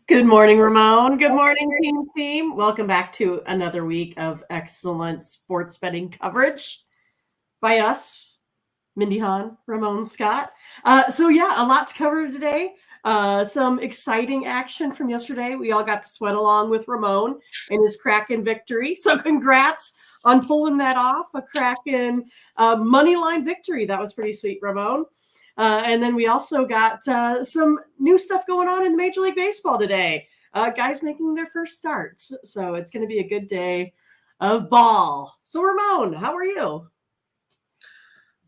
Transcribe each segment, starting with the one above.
Good morning, Ramon. Good morning, team. Welcome back to another week of excellent sports betting coverage by us, Mindy Hahn, Ramon Scott. A lot to cover today. Some exciting action from yesterday. We all got to sweat along with Ramon and his Kraken victory. So congrats on pulling that off, a Kraken money line victory. That was pretty sweet, Ramon. And then we also got some new stuff going on in Major League Baseball today. Guys making their first starts. So it's going to be a good day of ball. So, Ramon, how are you?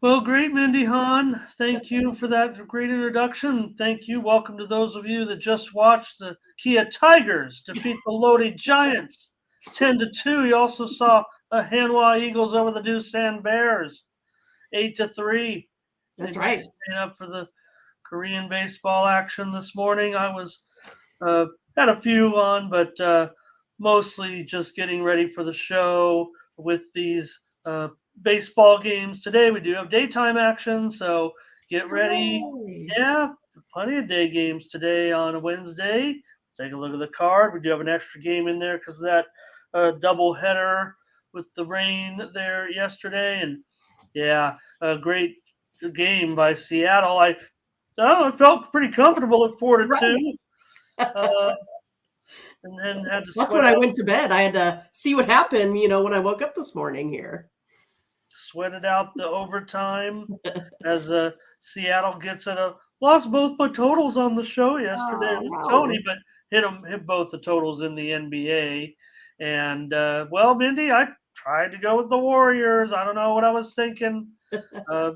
Well, great, Mindy Hahn. Thank you for that great introduction. Thank you. Welcome to those of you that just watched the Kia Tigers defeat the Lodi Giants 10-2. You also saw the Hanwha Eagles over the Doosan Bears 8-3. That's Anybody right. staying up for the Korean baseball action this morning? I was had a few on, but mostly just getting ready for the show with these baseball games today. We do have daytime action, so get ready. Hooray. Yeah, plenty of day games today on a Wednesday. Take a look at the card. We do have an extra game in there because of that double header with the rain there yesterday, and yeah, a great game by Seattle. I felt pretty comfortable at 4-2. Right. Uh, and then had to That's sweat when I out went to bed. I had to see what happened, when I woke up this morning here. sweated out the overtime as Seattle gets it. Lost both my totals on the show yesterday. It Oh, was wow. Tony, but hit both the totals in the NBA. And well, Mindy, I tried to go with the Warriors. I don't know what I was thinking.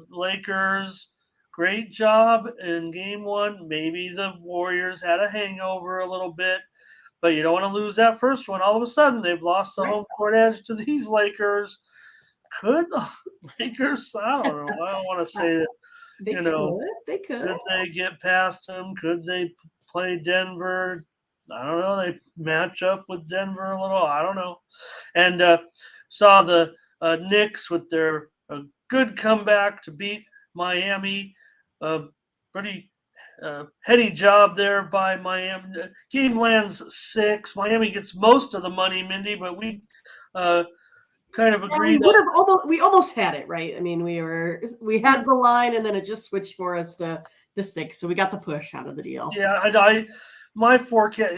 Lakers, great job in game one. Maybe the Warriors had a hangover a little bit, but you don't want to lose that first one. All of a sudden, they've lost the Right. home court edge to these Lakers. Could the Lakers? I don't know. I don't want to say that. They You could. know, They could. could they get past them? Could they play Denver? I don't know. They match up with Denver a little. I don't know. And saw the Knicks with their good comeback to beat Miami. Pretty heady job there by Miami. Game lands 6. Miami gets most of the money, Mindy, but we uh, kind of Yeah, we agreed would on. have almost had it, right? I mean, we had the line and then it just switched for us to 6. So we got the push out of the deal. Yeah, I my forecast,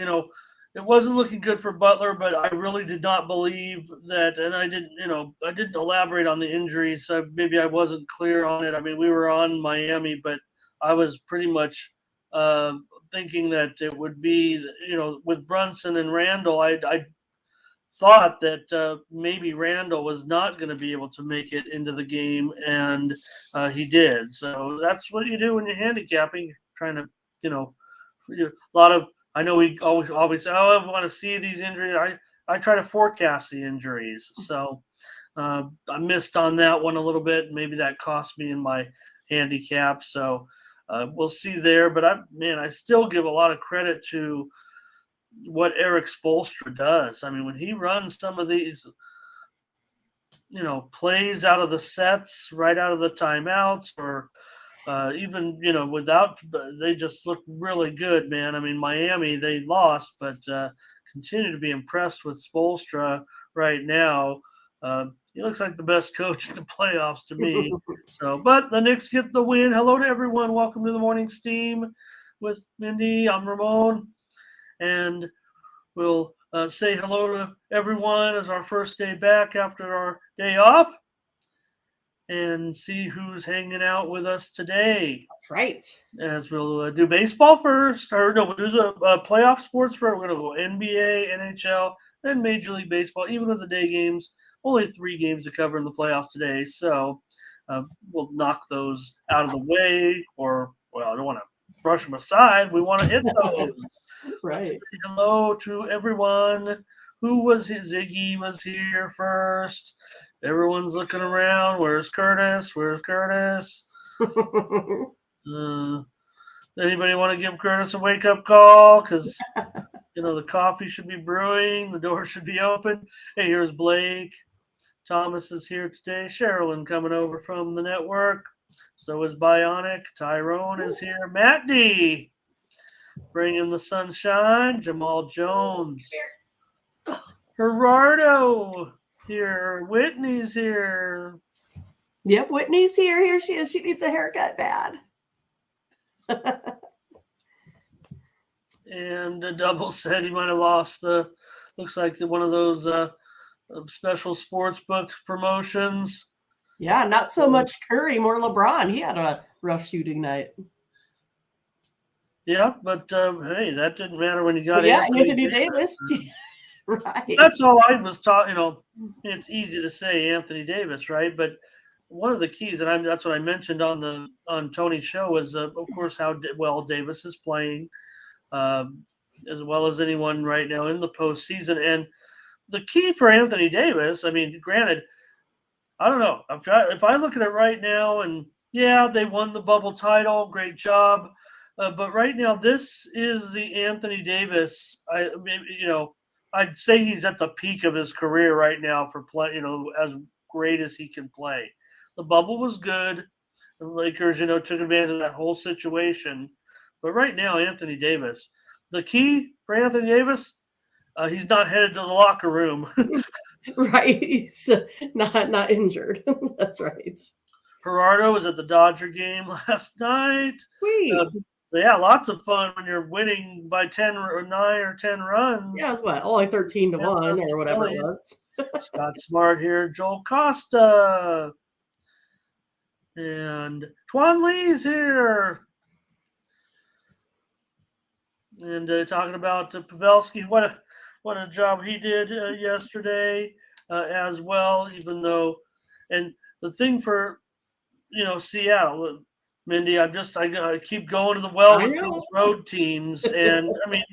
it wasn't looking good for Butler, but I really did not believe that, and I didn't elaborate on the injuries. So maybe I wasn't clear on it. I mean, we were on Miami, but I was pretty much uh, thinking that it would be, with Brunson and Randall. I thought that maybe Randall was not going to be able to make it into the game, and he did. So that's what you do when you're handicapping. You're trying to, a lot of. I know we always say, "Oh, I want to see these injuries." I try to forecast the injuries, so I missed on that one a little bit. Maybe that cost me in my handicap. So we'll see there. But I still give a lot of credit to what Eric Spoelstra does. I mean, when he runs some of these, plays out of the sets, right out of the timeouts, or even, without, they just look really good, man. I mean, Miami, they lost, but continue to be impressed with Spoelstra right now. He looks like the best coach in the playoffs to me. So, but the Knicks get the win. Hello to everyone. Welcome to the Morning Steam with Mindy. I'm Ramon. And we'll say hello to everyone as our first day back after our day off and see who's hanging out with us today. That's right. As we'll do baseball first, or no, we'll do the playoff sports first. We're going to go NBA, NHL, then Major League Baseball, even with the day games. Only 3 games to cover in the playoffs today. So we'll knock those out of the way, or, well, I don't want to brush them aside. We want to hit those. Let's say Right. hello to everyone. Who was here? Ziggy was here first. Everyone's looking around. Where's Curtis? Where's Curtis? Uh, anybody want to give Curtis a wake up call? Because, the coffee should be brewing. The door should be open. Hey, here's Blake. Thomas is here today. Sherilyn coming over from the network. So is Bionic. Tyrone is here. Matt D. Bringing the sunshine, Jamal Jones. Gerardo here. Whitney's here. Yep, Whitney's here. Here she is. She needs a haircut bad. And the double said he might have lost looks like one of those special sports books promotions. Yeah, not so much Curry, more LeBron. He had a rough shooting night. Yeah, but hey, that didn't matter when you got Anthony Davis. Right. That's all I was taught. It's easy to say Anthony Davis, right? But one of the keys, and that's what I mentioned on Tony's show, was of course how well Davis is playing, as well as anyone right now in the postseason. And the key for Anthony Davis, I mean, granted, I don't know. If I look at it right now, and yeah, they won the bubble title, great job. But right now, this is the Anthony Davis. I'd say he's at the peak of his career right now for play. As great as he can play. The bubble was good. The Lakers, took advantage of that whole situation. But right now, Anthony Davis. The key for Anthony Davis, he's not headed to the locker room. Right, he's not injured. That's right. Gerardo was at the Dodger game last night. Sweet. Yeah, lots of fun when you're winning by 10 or 9 or 10 runs. Yeah, only 13-1 or whatever it was. Scott Smart here, Joel Costa. And Twan Lee's here. And talking about Pavelski, what a job he did yesterday as well, even though, and the thing for, Seattle, Mindy, I keep going to the well with these road teams, and I mean,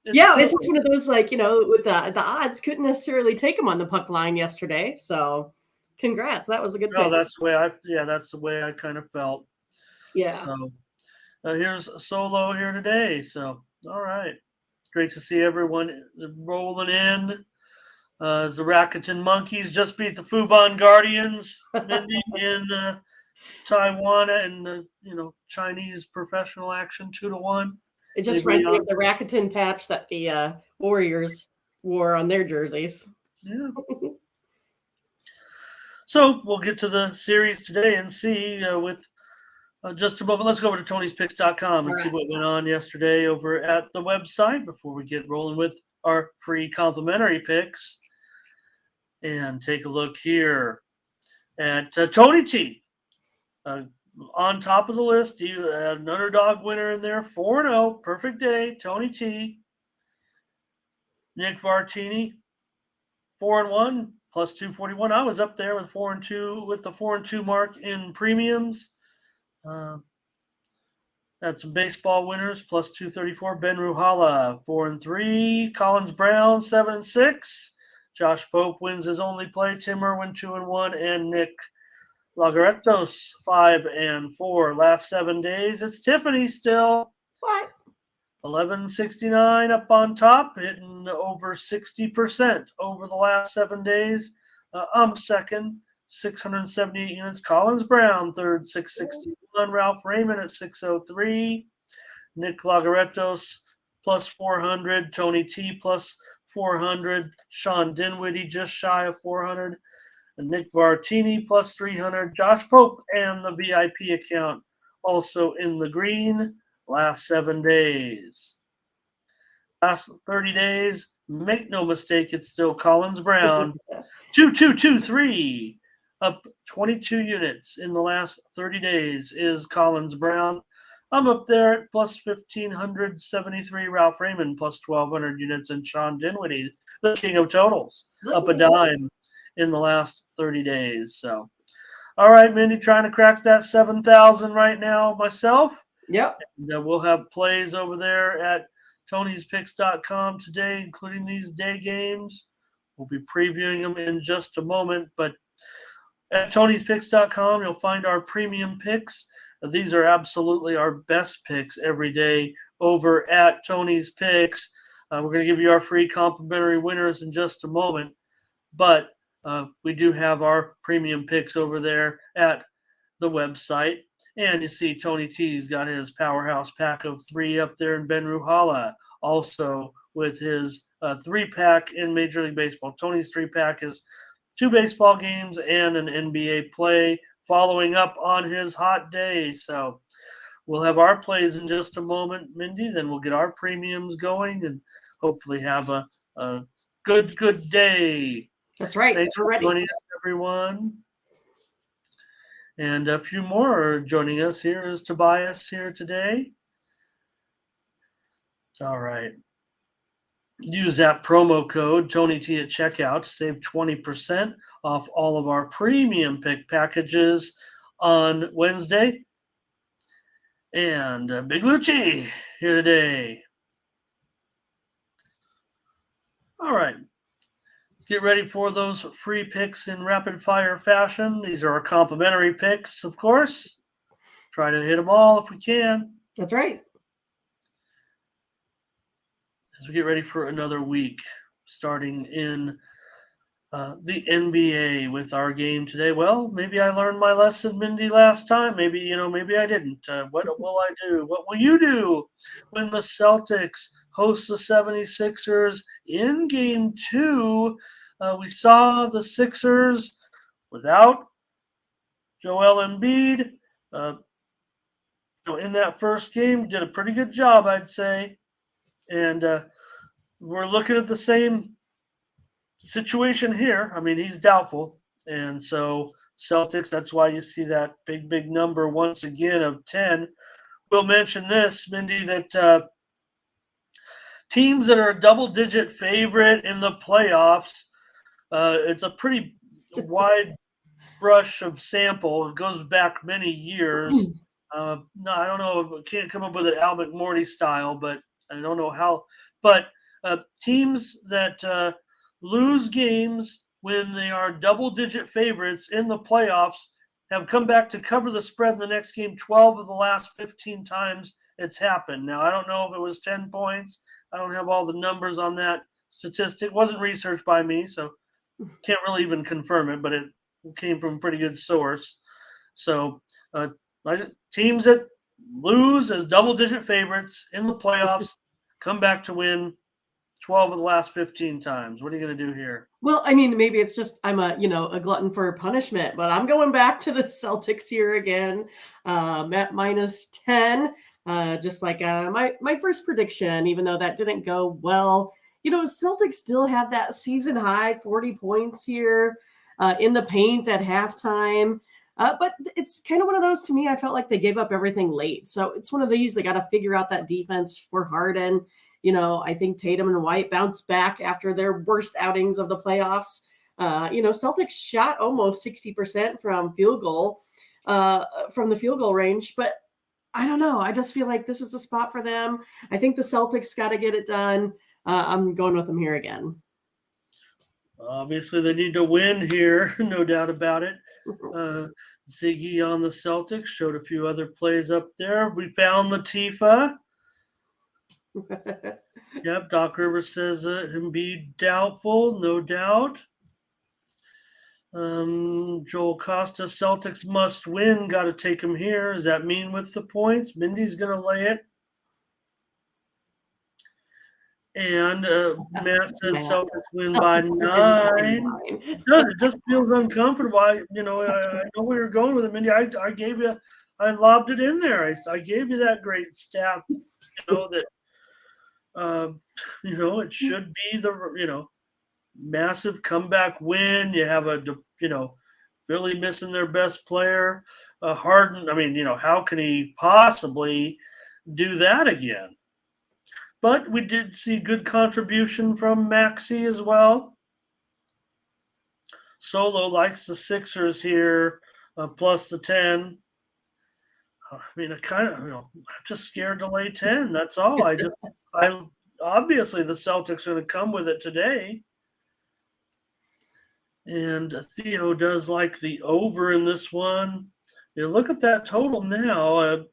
it's just one of those with the odds couldn't necessarily take them on the puck line yesterday. So, congrats, that was a good. No, that's the way I kind of felt. Yeah. So, here's Solo here today. So, all right, great to see everyone rolling in. As the Rakuten Monkeys just beat the Fubon Guardians, Mindy, in Taiwan and Chinese professional action 2-1. It just reminds me of the Rakuten patch that the Warriors wore on their jerseys. Yeah. So we'll get to the series today and see with just a moment. Let's go over to Tony'sPicks.com and see what went on yesterday over at the website before we get rolling with our free complimentary picks. And take a look here at Tony T. On top of the list, you had an underdog winner in there, 4-0, perfect day, Tony T. Nick Vartini, 4-1, plus 241. I was up there with 4-2, with the 4-2 mark in premiums. Had some baseball winners, plus 234. Ben Ruhala, 4-3. Collins Brown, 7-6. Josh Pope wins his only play. Tim Irwin, 2-1. And Nick Lagaretos, 5-4. Last 7 days, it's Tiffany still. What? 1169 up on top, hitting over 60% over the last 7 days. I'm second, 678 units. Collins Brown, third, 661. Ralph Raymond at 603. Nick Lagaretos, plus 400. Tony T, plus 400. Sean Dinwiddie, just shy of 400. And Nick Vartini, plus 300. Josh Pope and the VIP account also in the green last 7 days. Last 30 days, make no mistake, it's still Collins Brown. 2223, up 22 units in the last 30 days is Collins Brown. I'm up there at plus 1,573. Ralph Raymond plus 1,200 units, and Sean Dinwiddie, the king of totals, up a dime in the last 30 days. So, all right, Mindy, trying to crack that 7,000 right now myself. Yep. And, we'll have plays over there at Tony'sPicks.com today, including these day games. We'll be previewing them in just a moment, but at Tony'sPicks.com, you'll find our premium picks. These are absolutely our best picks every day over at Tony's Picks. We're going to give you our free complimentary winners in just a moment, but we do have our premium picks over there at the website. And you see Tony T's got his powerhouse pack of 3 up there in Ben Ruhala, also with his 3-pack in Major League Baseball. Tony's 3-pack is 2 baseball games and an NBA play, following up on his hot day. So we'll have our plays in just a moment, Mindy. Then we'll get our premiums going and hopefully have a good day. That's right. Thanks for joining us, everyone. And a few more are joining us. Here is Tobias here today. All right. Use that promo code Tony T at checkout to save 20% off all of our premium pick packages on Wednesday. And Big Lucci here today. All right. Get ready for those free picks in rapid fire fashion. These are our complimentary picks, of course. Try to hit them all if we can. That's right. As we get ready for another week, starting in the NBA with our game today. Well, maybe I learned my lesson, Mindy, last time. Maybe I didn't. What will I do? What will you do when the Celtics host the 76ers in Game 2? We saw the Sixers without Joel Embiid. In that first game, did a pretty good job, I'd say. And we're looking at the same situation here. I mean, he's doubtful. And so Celtics, that's why you see that big number once again of 10. We'll mention this, Mindy, that teams that are a double-digit favorite in the playoffs, it's a pretty wide brush of sample. It goes back many years. No, I don't know. I can't come up with an Al McMorty style, but I don't know how. But teams that lose games when they are double-digit favorites in the playoffs have come back to cover the spread in the next game 12 of the last 15 times it's happened. Now, I don't know if it was 10 points. I don't have all the numbers on that statistic. It wasn't researched by me, so can't really even confirm it, but it came from a pretty good source. So teams that lose as double-digit favorites in the playoffs come back to win 12 of the last 15 times. What are you going to do here? Well, I mean, maybe it's just I'm a glutton for punishment, but I'm going back to the Celtics here again at -10. Just like my first prediction, even though that didn't go well. Celtics still had that season high 40 points here in the paint at halftime. But it's kind of one of those, to me, I felt like they gave up everything late. So it's one of these, they got to figure out that defense for Harden. I think Tatum and White bounced back after their worst outings of the playoffs. Celtics shot almost 60% from from the field goal range, but I don't know. I just feel like this is the spot for them. I think the Celtics got to get it done. I'm going with them here again. Obviously, they need to win here, no doubt about it. Ziggy on the Celtics showed a few other plays up there. We found Latifah. Yep, Doc Rivers says Embiid doubtful, no doubt. Joel Costa, Celtics must win. Got to take him here. Does that mean with the points? Mindy's going to lay it. And Matt says Celtics win by 9. It just feels uncomfortable. I know where you're going with it, Mindy. I gave you, I lobbed it in there. I gave you that great stat, that, it should be the, massive comeback win. You have Philly missing their best player. Harden, how can he possibly do that again? But we did see good contribution from Maxey as well. Solo likes the Sixers here, plus the 10. I'm just scared to lay 10. That's all. Obviously the Celtics are going to come with it today. And Theo does like the over in this one. Look at that total now.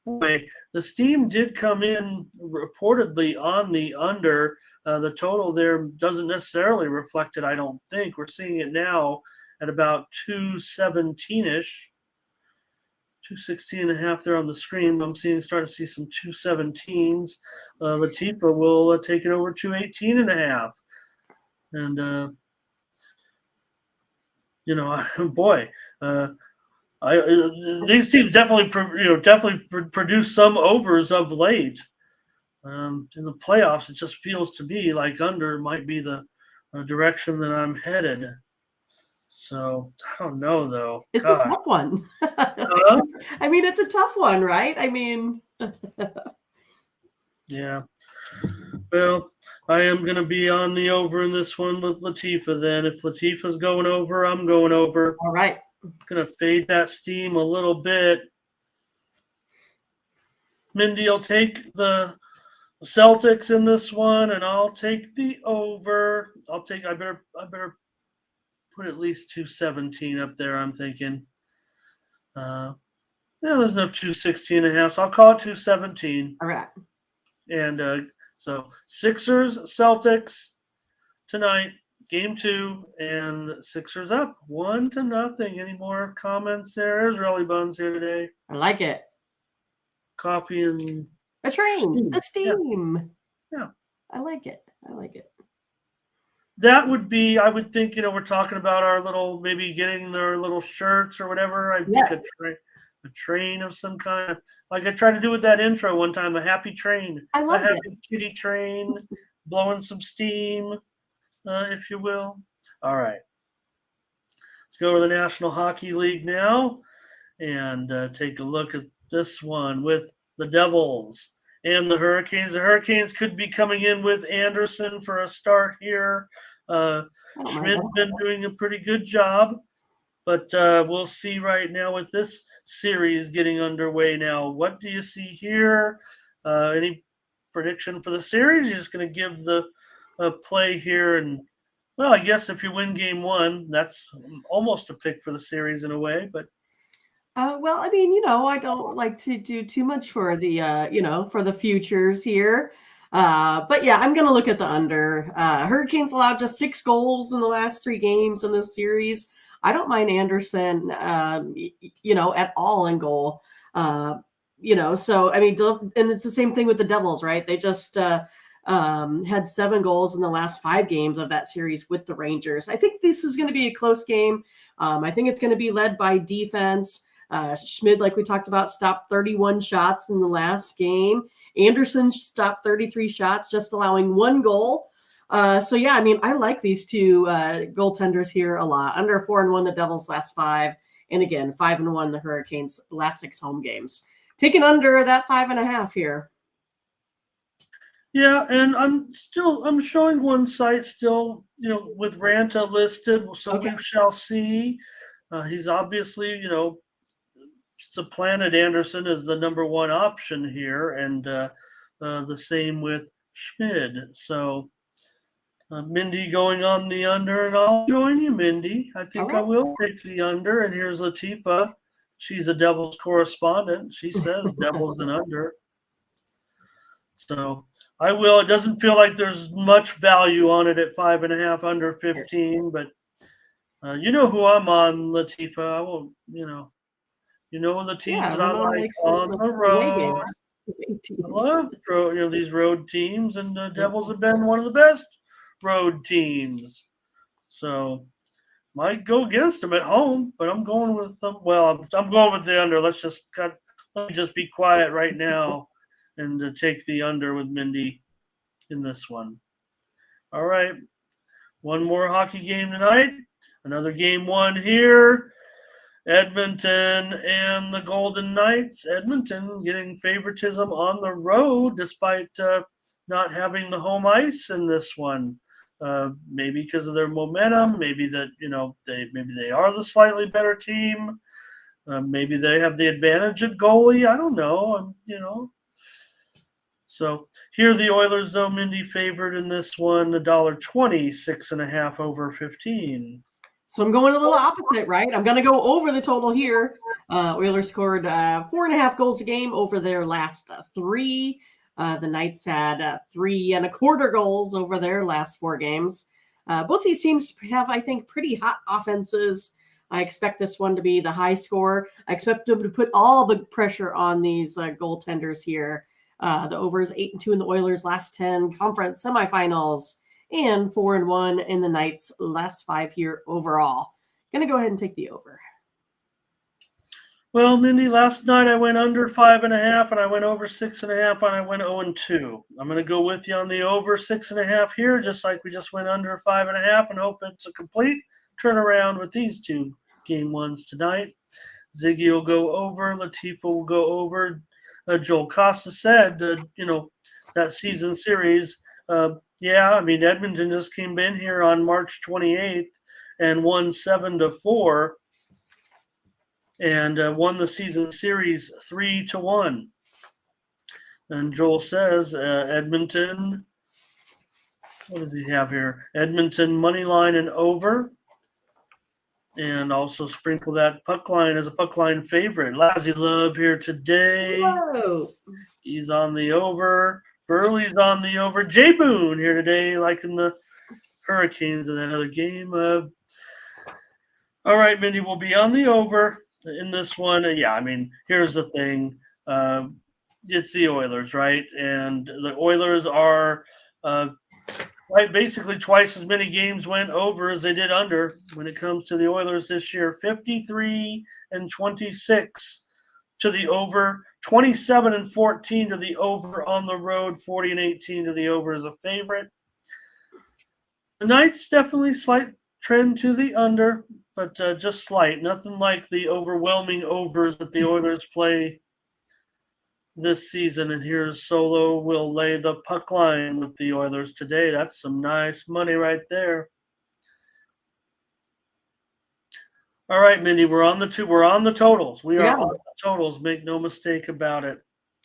The Steam did come in reportedly on the under. The total there doesn't necessarily reflect it, I don't think. We're seeing it now at about 217-ish. 216.5 there on the screen. I'm starting to see some 217s. Latifa will take it over 218.5. And boy, these teams definitely produce some overs of late. In the playoffs, it just feels to me like under might be the direction that I'm headed. So I don't know though. It's God. a tough one. I mean, it's a tough one, right? I mean, yeah. Well, I am going to be on the over in this one with Latifa then. If Latifa's going over, I'm going over. All right. I'm going to fade that steam a little bit. Mindy will take the Celtics in this one, and I'll take the over. I better put at least 217 up there, I'm thinking. There's no 216.5, so I'll call it 217. All right. And so Sixers, Celtics tonight, game 2, and Sixers up 1-0. Any more comments there? There's Rolly Buns here today. I like it. Coffee and a train, the steam. Yeah. I like it. That would be, I would think, we're talking about our little, maybe getting their little shirts or whatever. I think a train of some kind. Like I tried to do with that intro one time, a happy train. I love a happy kitty train, blowing some steam, if you will. All right. Let's go to the National Hockey League now and take a look at this one with the Devils and the Hurricanes. The Hurricanes could be coming in with Anderson for a start here. Schmidt's been doing a pretty good job, but we'll see right now with this series getting underway now. What do you see here? Any prediction for the series? You're just going to give the play here. And, well, I guess if you win game 1, that's almost a pick for the series in a way, but well, I mean, I don't like to do too much for the, for the futures here. But yeah, I'm going to look at the under. Hurricanes allowed just 6 goals in the last 3 games in this series. I don't mind Anderson, at all in goal. So, I mean, and it's the same thing with the Devils, right? They just had 7 goals in the last 5 games of that series with the Rangers. I think this is going to be a close game. I think it's going to be led by defense. Schmid, like we talked about, stopped 31 shots in the last game. Anderson stopped 33 shots, just allowing 1 goal. So yeah, I mean, I like these 2 goaltenders here a lot. Under 4-1, the Devils last 5, and again 5-1, the Hurricanes last 6 home games. Taking under that 5.5 here. Yeah, and I'm showing one site still, with Ranta listed, so we shall see. He's obviously, supplanted Anderson as the number 1 option here, and the same with Schmid. So Mindy going on the under, and I'll join you, Mindy. I think I will take the under. And here's Latifa. She's a Devils correspondent. She says Devils and under. So I will. It doesn't feel like there's much value on it at 5.5 under 15, but you know who I'm on, Latifa. I won't, the teams that I like on the road. I love these road teams, and the Devils have been one of the best road teams. So might go against them at home, but I'm going with them. Well, I'm going with the under. Let me just be quiet right now and take the under with Mindy in this one. All right. One more hockey game tonight. Another game 1 here. Edmonton and the Golden Knights. Edmonton getting favoritism on the road despite not having the home ice in this one. Maybe because of their momentum. Maybe that they are the slightly better team. Maybe they have the advantage at goalie. I don't know. So here the Oilers, though, Mindy favored in this one, $1.20, 6.5 over 15. So I'm going a little opposite, right? I'm going to go over the total here. Oilers scored 4.5 goals a game over their last 3. The Knights had 3.25 goals over their last 4 games. Both these teams have, I think, pretty hot offenses. I expect this one to be the high score. I expect them to put all the pressure on these goaltenders here. The overs 8-2 in the Oilers' last 10 conference semifinals, and 4-1 in the Knights' last 5 here overall. Going to go ahead and take the over. Well, Mindy, last night I went under 5.5, and I went over 6.5, and I went 0-2. I'm going to go with you on the over 6.5 here, just like we just went under 5.5, and hope it's a complete turnaround with these two game ones tonight. Ziggy will go over. Latifa will go over. Joel Costa said, that season series. Edmonton just came in here on March 28th and won 7-4. And won the season series 3-1. And Joel says Edmonton. What does he have here? Edmonton money line and over, and also sprinkle that puck line as a puck line favorite. Lazzy Love here today. Whoa. He's on the over. Burley's on the over. Jay Boone here today, liking the Hurricanes in that other game. All right, Mindy, we'll be on the over in this one. Here's the thing. It's the Oilers, right? And the Oilers are basically twice as many games went over as they did under when it comes to the Oilers this year. 53-26 to the over, 27-14 to the over on the road, 40-18 to the over as a favorite. The Knights definitely slight trend to the under, but just slight. Nothing like the overwhelming overs that the Oilers play this season. And here's Solo will lay the puck line with the Oilers today. That's some nice money right there. All right, Mindy, we're on the totals. We are on the totals. Make no mistake about it.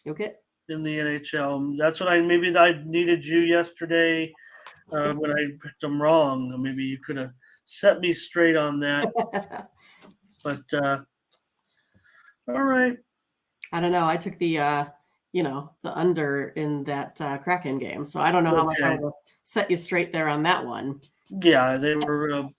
Okay. In the NHL. That's what I needed you yesterday when I picked them wrong. Maybe you could have set me straight on that. But all right. I don't know. I took the the under in that Kraken game, so I don't know how much I will set you straight there on that one. Yeah, they were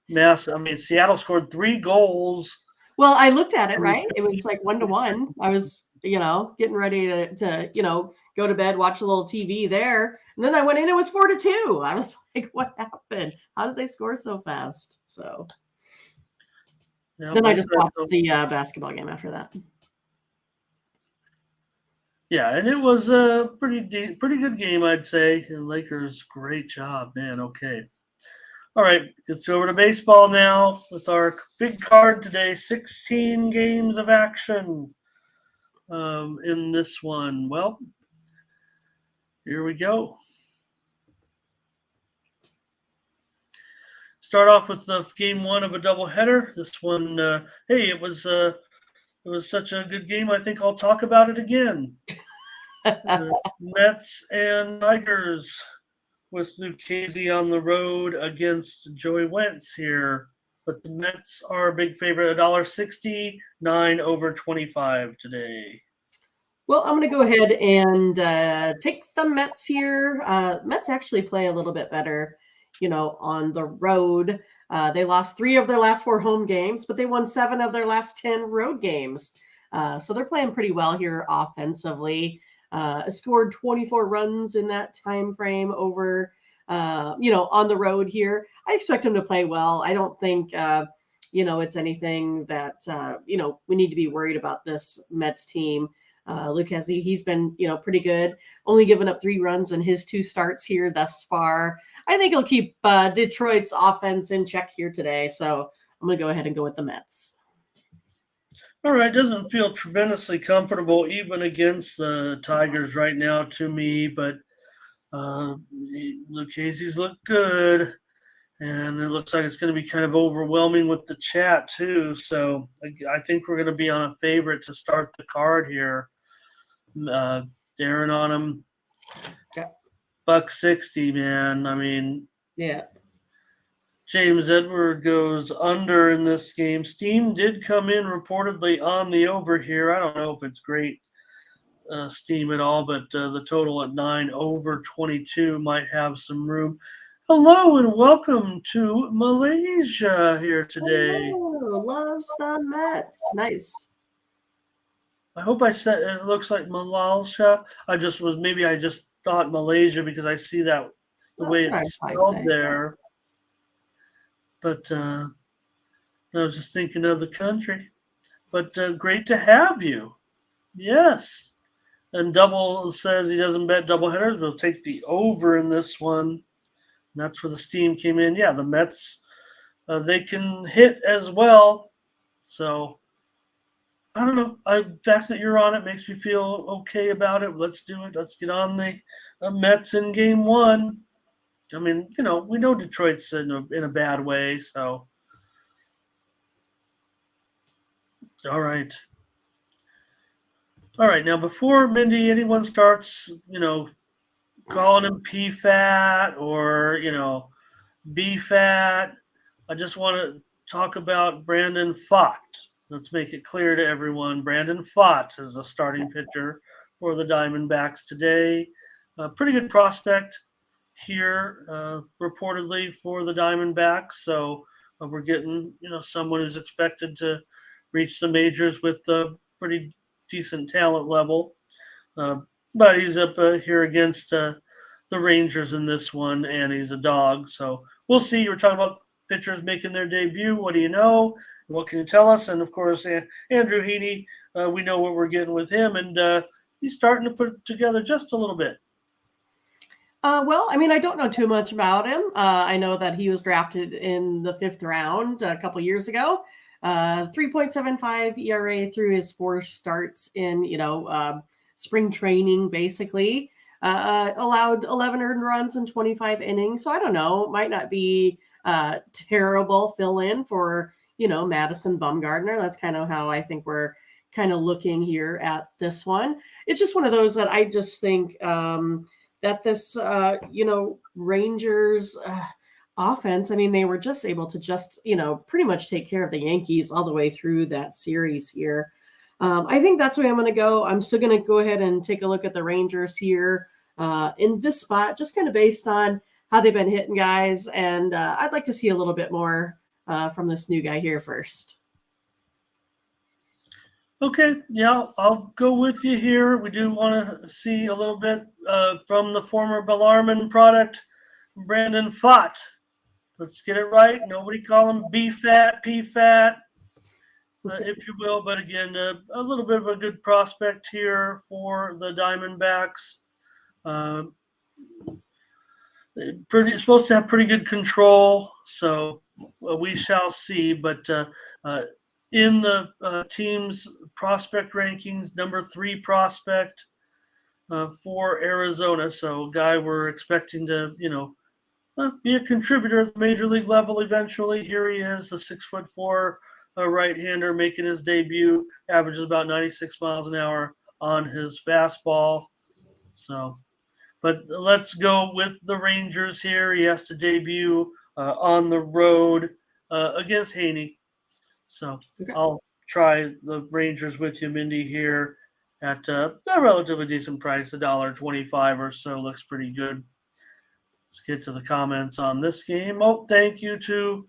massive. Seattle scored 3 goals. Well, I looked at it, right? It was like 1-1. I was, getting ready to go to bed, watch a little TV there. And then I went in, it was 4-2. I was like, what happened? How did they score so fast? So then I just watched the basketball game after that. Yeah, and it was a pretty good game, I'd say. And Lakers, great job, man. Okay. All right, let's go over to baseball now with our big card today. 16 games of action in this one. Well, here we go. Start off with the game 1 of a doubleheader. This one, it was such a good game. I think I'll talk about it again. Mets and Tigers with Lucchesi on the road against Joey Wentz here. But the Mets are a big favorite, $1.60, 9 over 25 today. Well, I'm going to go ahead and take the Mets here. Mets actually play a little bit better, on the road. They lost 3 of their last 4 home games, but they won 7 of their last 10 road games. So they're playing pretty well here offensively. Scored 24 runs in that time frame over, on the road here. I expect them to play well. I don't think, it's anything that, we need to be worried about this Mets team. Lucchesi, he's been, pretty good, only given up 3 runs in his 2 starts here thus far. I think he'll keep Detroit's offense in check here today. So I'm going to go ahead and go with the Mets. All right, doesn't feel tremendously comfortable even against the Tigers right now to me, but Lucchesi's look good, and it looks like it's going to be kind of overwhelming with the chat too. So I think we're going to be on a favorite to start the card here. Darren on him. Yeah. $1.60, man. Yeah. James Edward goes under in this game. Steam did come in reportedly on the over here. I don't know if it's great steam at all, but the total at 9 over 22 might have some room. Hello and welcome to Malaysia here today. loves the Mets. Nice. I hope I said it looks like Malaysia. I just thought Malaysia because I see that the way That's what I'd it's probably spelled say. there. But I was just thinking of the country. But great to have you. Yes. And Double says he doesn't bet double headers. We'll take the over in this one. And that's where the steam came in. Yeah, the Mets, they can hit as well. So I don't know. The fact that you're on it makes me feel okay about it. Let's do it. Let's get on the Mets in game one. I mean, we know Detroit's in a bad way. So, all right. All right. Now, before Mindy, anyone starts, calling him PFAT or, BFAT, I just want to talk about Brandon Pfaadt. Let's make it clear to everyone. Brandon Pfaadt is a starting pitcher for the Diamondbacks today. A pretty good prospect here, reportedly for the Diamondbacks. So we're getting, someone who's expected to reach the majors with a pretty decent talent level. But he's up here against the Rangers in this one, and he's a dog. So we'll see. You're talking about pitchers making their debut. What do you know? What can you tell us? And of course, Andrew Heaney, we know what we're getting with him, and he's starting to put it together just a little bit. Well, I mean, I don't know too much about him. I know that he was drafted in the 5th round a couple years ago. 3.75 ERA through his 4 starts in, spring training, basically. Allowed 11 earned runs in 25 innings. So I don't know. Might not be terrible fill in for, Madison Bumgarner. That's kind of how I think we're kind of looking here at this one. It's just one of those that I just think that this, Rangers offense, I mean, they were just able to pretty much take care of the Yankees all the way through that series here. I think that's the way I'm going to go. I'm still going to go ahead and take a look at the Rangers here in this spot, just kind of based on how they've been hitting guys. And I'd like to see a little bit more from this new guy here first. Okay, yeah, I'll go with you here. We do want to see a little bit from the former Bellarmine product, Brandon Pfaadt. Let's get it right. Nobody call him BFAT, PFAT, if you will. But again, a little bit of a good prospect here for the Diamondbacks. Supposed to have pretty good control, so we shall see. But in the team's prospect rankings, number 3 prospect for Arizona. So a guy we're expecting to, be a contributor at the major league level eventually. Here he is, a 6'4" right-hander making his debut. Averages about 96 miles an hour on his fastball. So, but let's go with the Rangers here. He has to debut on the road against Heaney. So okay. I'll try the Rangers with you, Mindy, here at a relatively decent price, $1.25 or so. Looks pretty good. Let's get to the comments on this game. Oh, thank you to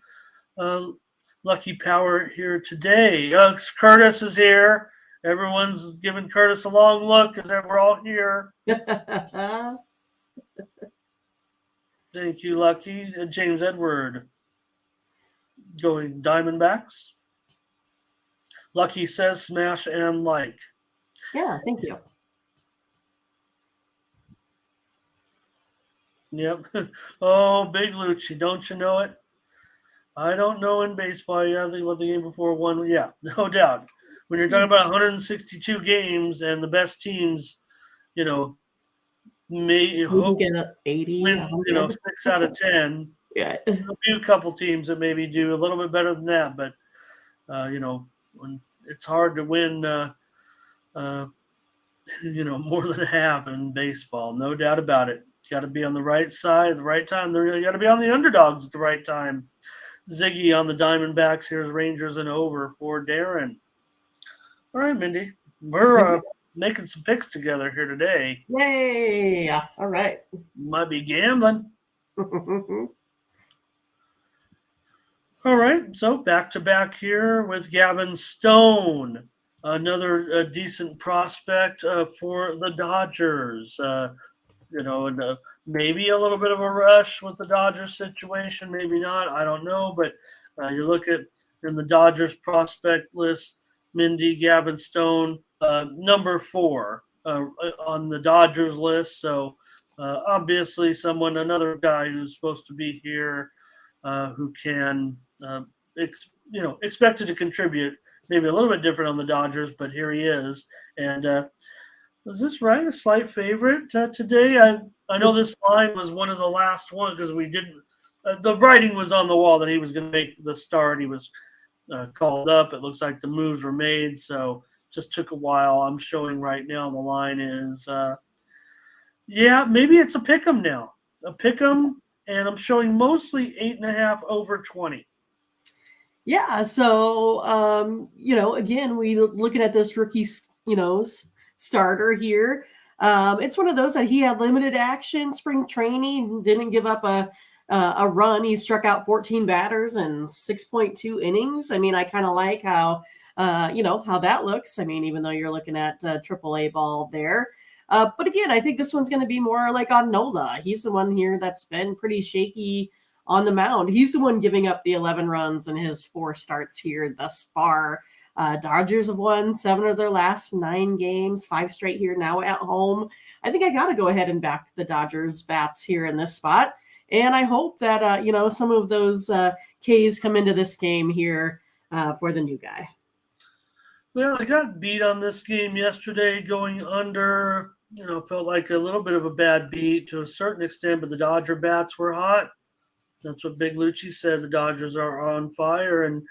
Lucky Power here today. Curtis is here. Everyone's giving Curtis a long look because we're all here. Thank you, Lucky. James Edward going Diamondbacks. Lucky says smash and like. Yeah, thank you. Yep. Oh, Big Lucci, don't you know it? I don't know in baseball. Yeah, I think about the game before one. Yeah, no doubt. When you're talking about 162 games and the best teams, may hope get an 80, win, 6 out of 10. Yeah. There'll be a couple teams that maybe do a little bit better than that, but when it's hard to win, more than half in baseball. No doubt about it. Got to be on the right side at the right time. You got to be on the underdogs at the right time. Ziggy on the Diamondbacks. Here's Rangers and over for Darren. All right, Mindy. We're making some picks together here today. Yay! All right. Might be gambling. All right, so back to back here with Gavin Stone, another decent prospect for the Dodgers. And maybe a little bit of a rush with the Dodgers situation, maybe not. I don't know, but you look at in the Dodgers prospect list, Mindy Gavin Stone, number 4 on the Dodgers list. So obviously, another guy who's supposed to be here, who can, expected to contribute. Maybe a little bit different on the Dodgers, but here he is. And is this right? A slight favorite today? I know this line was one of the last ones because we didn't. The writing was on the wall that he was going to make the start. He was called up. It looks like the moves were made, so just took a while. I'm showing right now the line is, maybe it's a pick'em now. A pick'em, and I'm showing mostly 8.5 over 20. Yeah. So, again, we looking at this rookie, starter here. It's one of those that he had limited action spring training, didn't give up a run. He struck out 14 batters and 6.2 innings. I mean, I kind of like how that looks. I mean, even though you're looking at AAA ball there. But again, I think this one's going to be more like on Nola. He's the one here that's been pretty shaky on the mound. He's the one giving up the 11 runs in his 4 starts here thus far. Dodgers have won 7 of their last 9 games, 5 straight here now at home. I think I got to go ahead and back the Dodgers bats here in this spot. And I hope that, some of those Ks come into this game here for the new guy. Well, I got beat on this game yesterday going under. Felt like a little bit of a bad beat to a certain extent, but the Dodger bats were hot. That's what Big Lucci said. The Dodgers are on fire, and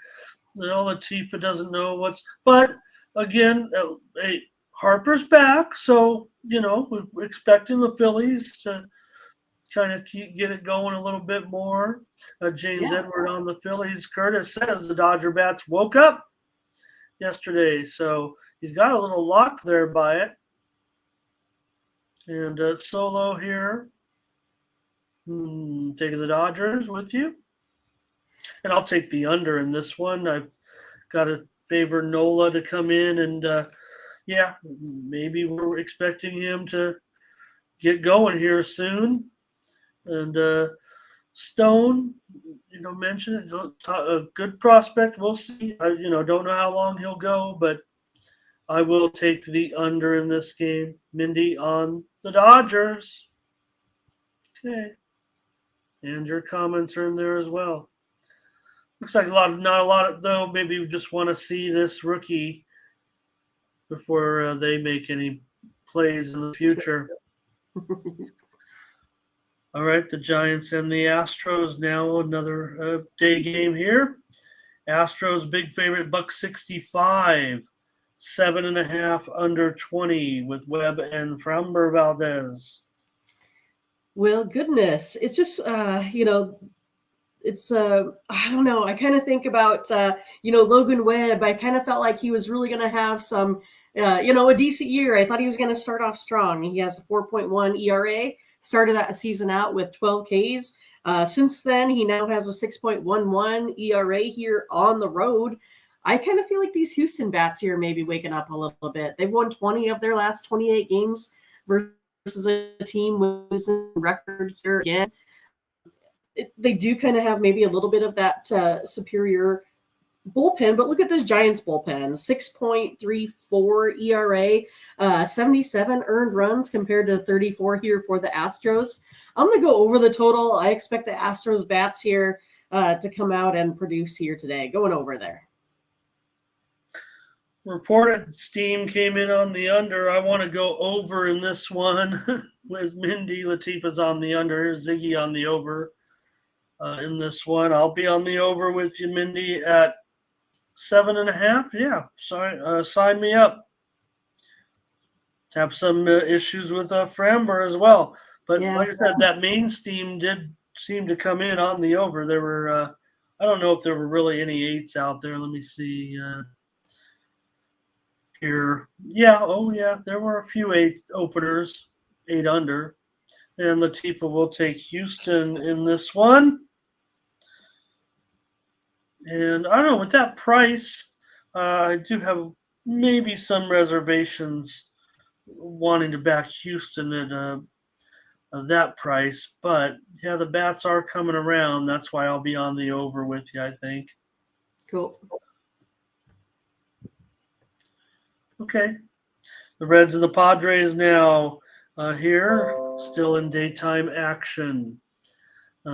Latifah doesn't know what's. But again, Harper's back, so we're expecting the Phillies to kind of get it going a little bit more. James Edward on the Phillies. Curtis says the Dodger bats woke up yesterday, so he's got a little lock there by it. And Solo here. Taking the Dodgers with you. And I'll take the under in this one. I've got to favor Nola to come in. And, maybe we're expecting him to get going here soon. And Stone, mentioned it, a good prospect. We'll see. I, don't know how long he'll go, but I will take the under in this game. Mindy on the Dodgers. Okay. And your comments are in there as well. Looks like not a lot, though. Maybe we just want to see this rookie before they make any plays in the future. All right, the Giants and the Astros now. Another day game here. Astros big favorite, $1.65, 7.5 under 20 with Webb and Framber Valdez. Well, goodness, it's just it's I don't know. I kind of think about Logan Webb. I kind of felt like he was really going to have some a decent year. I thought he was going to start off strong. He has a 4.1 ERA. Started that season out with 12 Ks. Since then, he now has a 6.11 ERA here on the road. I kind of feel like these Houston bats here may be waking up a little bit. They've won 20 of their last 28 games versus a team losing record here again. They do kind of have maybe a little bit of that superior bullpen, but look at this Giants bullpen, 6.34 ERA, 77 earned runs compared to 34 here for the Astros. I'm going to go over the total. I expect the Astros bats here to come out and produce here today. Going over there. Reported steam came in on the under. I want to go over in this one with Mindy. Latifah's on the under. Ziggy on the over in this one. I'll be on the over with you, Mindy, at 7.5. Yeah, sorry, sign me up. Have some issues with Framber as well. But like I said, that main steam did seem to come in on the over. There were, I don't know if there were really any 8s out there. Let me see here. Yeah, there were a few 8 openers, 8 under. And Latifah will take Houston in this one. And I don't know, with that price, I do have maybe some reservations wanting to back Houston at that price. But yeah, the bats are coming around. That's why I'll be on the over with you, I think. Cool. Okay. The Reds and the Padres now here, still in daytime action.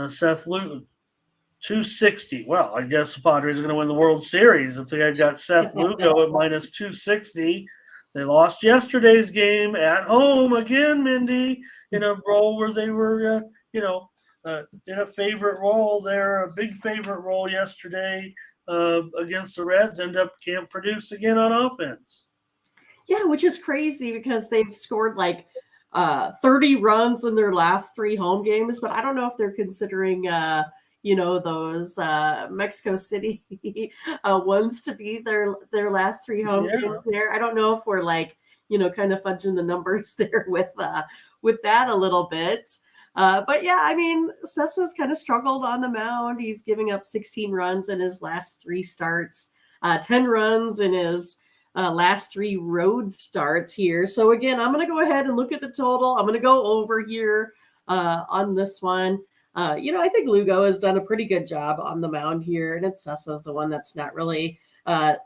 Seth Luton, 260. Well, I guess the Padres are going to win the World Series if they've got Seth Lugo at minus 260. They lost yesterday's game at home again, Mindy, in a role where they were, in a favorite role there, a big favorite role yesterday against the Reds. End up can't produce again on offense. Yeah, which is crazy because they've scored like 30 runs in their last 3 home games, but I don't know if they're considering those Mexico City ones to be their last 3 home games there. I don't know if we're like, kind of fudging the numbers there with that a little bit. But yeah, I mean, Sessa's kind of struggled on the mound. He's giving up 16 runs in his last 3 starts, 10 runs in his last 3 road starts here. So again, I'm going to go ahead and look at the total. I'm going to go over here on this one. I think Lugo has done a pretty good job on the mound here, and it's Sessa's the one that's not really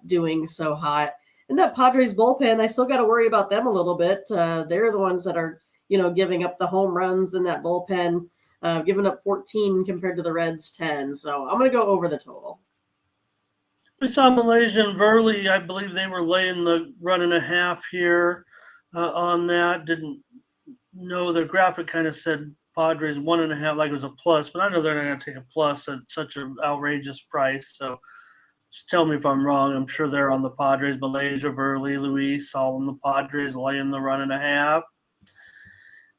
doing so hot. And that Padres bullpen, I still got to worry about them a little bit. They're the ones that are, giving up the home runs in that bullpen, giving up 14 compared to the Reds 10. So I'm going to go over the total. We saw Malaysia and Verley. I believe they were laying the 1.5 here on that. Didn't know the graphic kind of said Padres 1.5 like it was a plus, but I know they're not going to take a plus at such an outrageous price. So just tell me if I'm wrong. I'm sure they're on the Padres. Malaysia, Verley, Luis, all on the Padres laying the 1.5.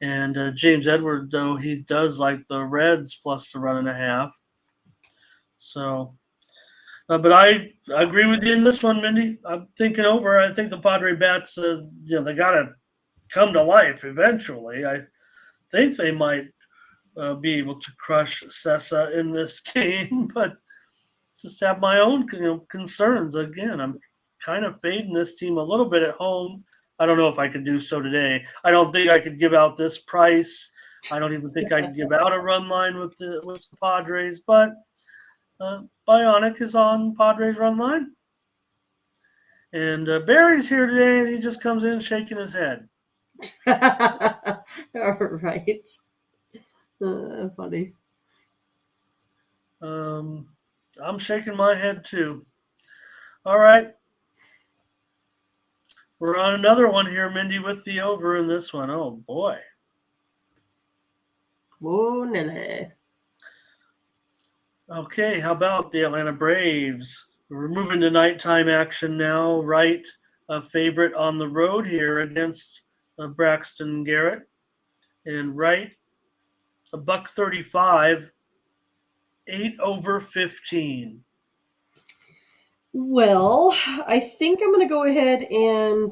And James Edward, though, he does like the Reds plus the 1.5. So. But I agree with you in this one, Mindy. I'm thinking over. I think the Padre bats, they got to come to life eventually. I think they might be able to crush Sessa in this game, but just have my own concerns. Again, I'm kind of fading this team a little bit at home. I don't know if I could do so today. I don't think I could give out this price. I don't even think I could give out a run line with the Padres, but Bionic is on Padres run line. And Barry's here today, and he just comes in shaking his head. All right. Funny. I'm shaking my head, too. All right. We're on another one here, Mindy, with the over in this one. Oh, boy. Whoa, Nelly. Okay, how about the Atlanta Braves? We're moving to nighttime action now. Wright, a favorite on the road here against Braxton Garrett. And Wright, $1.35, 8 over 15. Well, I think I'm going to go ahead and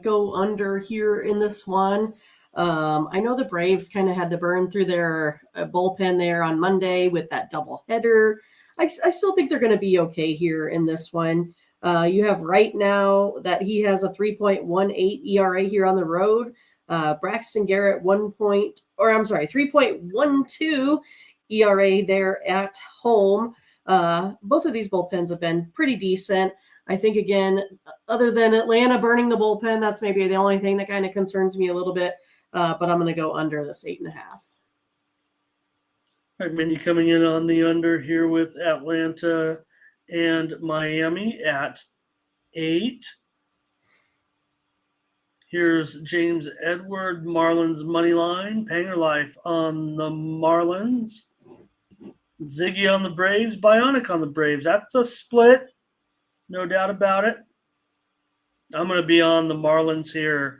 go under here in this one. I know the Braves kind of had to burn through their bullpen there on Monday with that doubleheader. I still think they're going to be okay here in this one. You have right now that he has a 3.18 ERA here on the road. Braxton Garrett 3.12 ERA there at home. Both of these bullpens have been pretty decent. I think, again, other than Atlanta burning the bullpen, that's maybe the only thing that kind of concerns me a little bit. But I'm going to go under this 8.5. All right, Mindy coming in on the under here with Atlanta and Miami at 8. Here's James Edward, Marlins money line. Panger Life on the Marlins. Ziggy on the Braves. Bionic on the Braves. That's a split. No doubt about it. I'm going to be on the Marlins here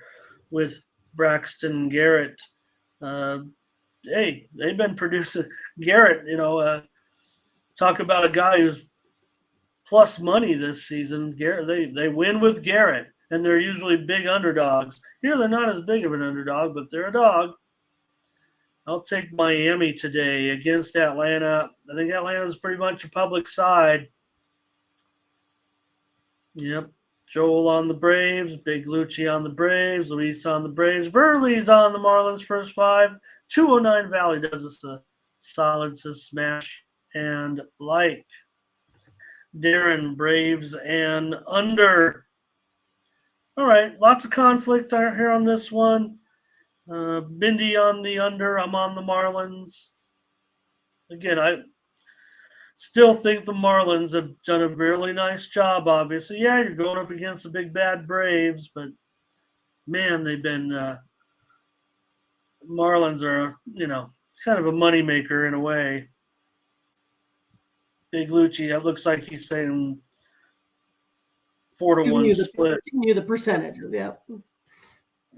with Braxton Garrett. Hey, they've been producing Garrett, talk about a guy who's plus money this season. Garrett, they win with Garrett, and they're usually big underdogs. Here they're not as big of an underdog, but they're a dog. I'll take Miami today against Atlanta. I think Atlanta's pretty much a public side. Yep. Joel on the Braves, Big Lucci on the Braves, Luis on the Braves, Verley's on the Marlins first five. 209 Valley does us a solid, says smash and like. Darren, Braves and under. All right, lots of conflict here on this one. Mindy on the under. I'm on the Marlins. Again, I still think the Marlins have done a really nice job, obviously. Yeah, you're going up against the big bad Braves, but man, they've been Marlins are, kind of a moneymaker in a way. Big Lucci, it looks like he's saying 4-1 split. Giving you the percentages, yeah.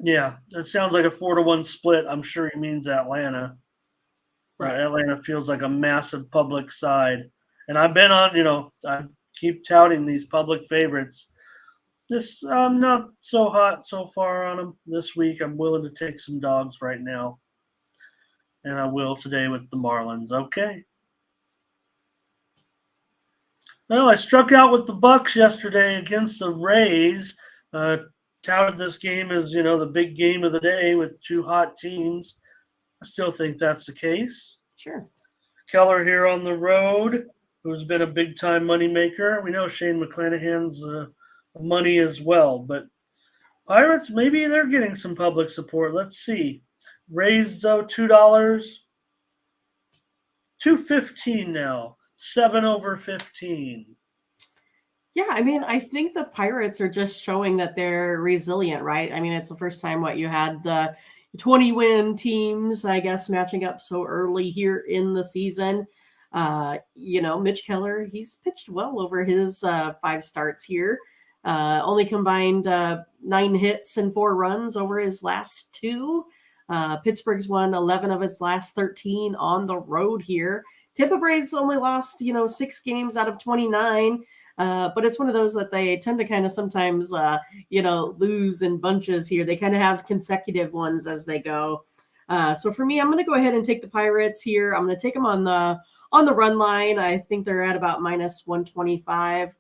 Yeah, that sounds like a 4-1 split. I'm sure he means Atlanta. Right. Atlanta feels like a massive public side. And I've been on, I keep touting these public favorites. I'm not so hot so far on them this week. I'm willing to take some dogs right now. And I will today with the Marlins. Okay. Well, I struck out with the Bucks yesterday against the Rays. Touted this game as, the big game of the day with two hot teams. I still think that's the case. Sure. Keller here on the road, who's been a big-time moneymaker. We know Shane McClanahan's money as well. But Pirates, maybe they're getting some public support. Let's see. Rays, though, $2. $2.15 now. 7 over 15. Yeah, I think the Pirates are just showing that they're resilient, right? It's the first time you had the 20-win teams, I guess, matching up so early here in the season. Mitch Keller, he's pitched well over his 5 starts here. Only combined 9 hits and 4 runs over his last 2. Pittsburgh's won 11 of his last 13 on the road here. Tampa Bay's only lost, 6 games out of 29. But it's one of those that they tend to kind of sometimes, lose in bunches here. They kind of have consecutive ones as they go. So for me, I'm going to go ahead and take the Pirates here. I'm going to take them on the run line. I think they're at about minus 125.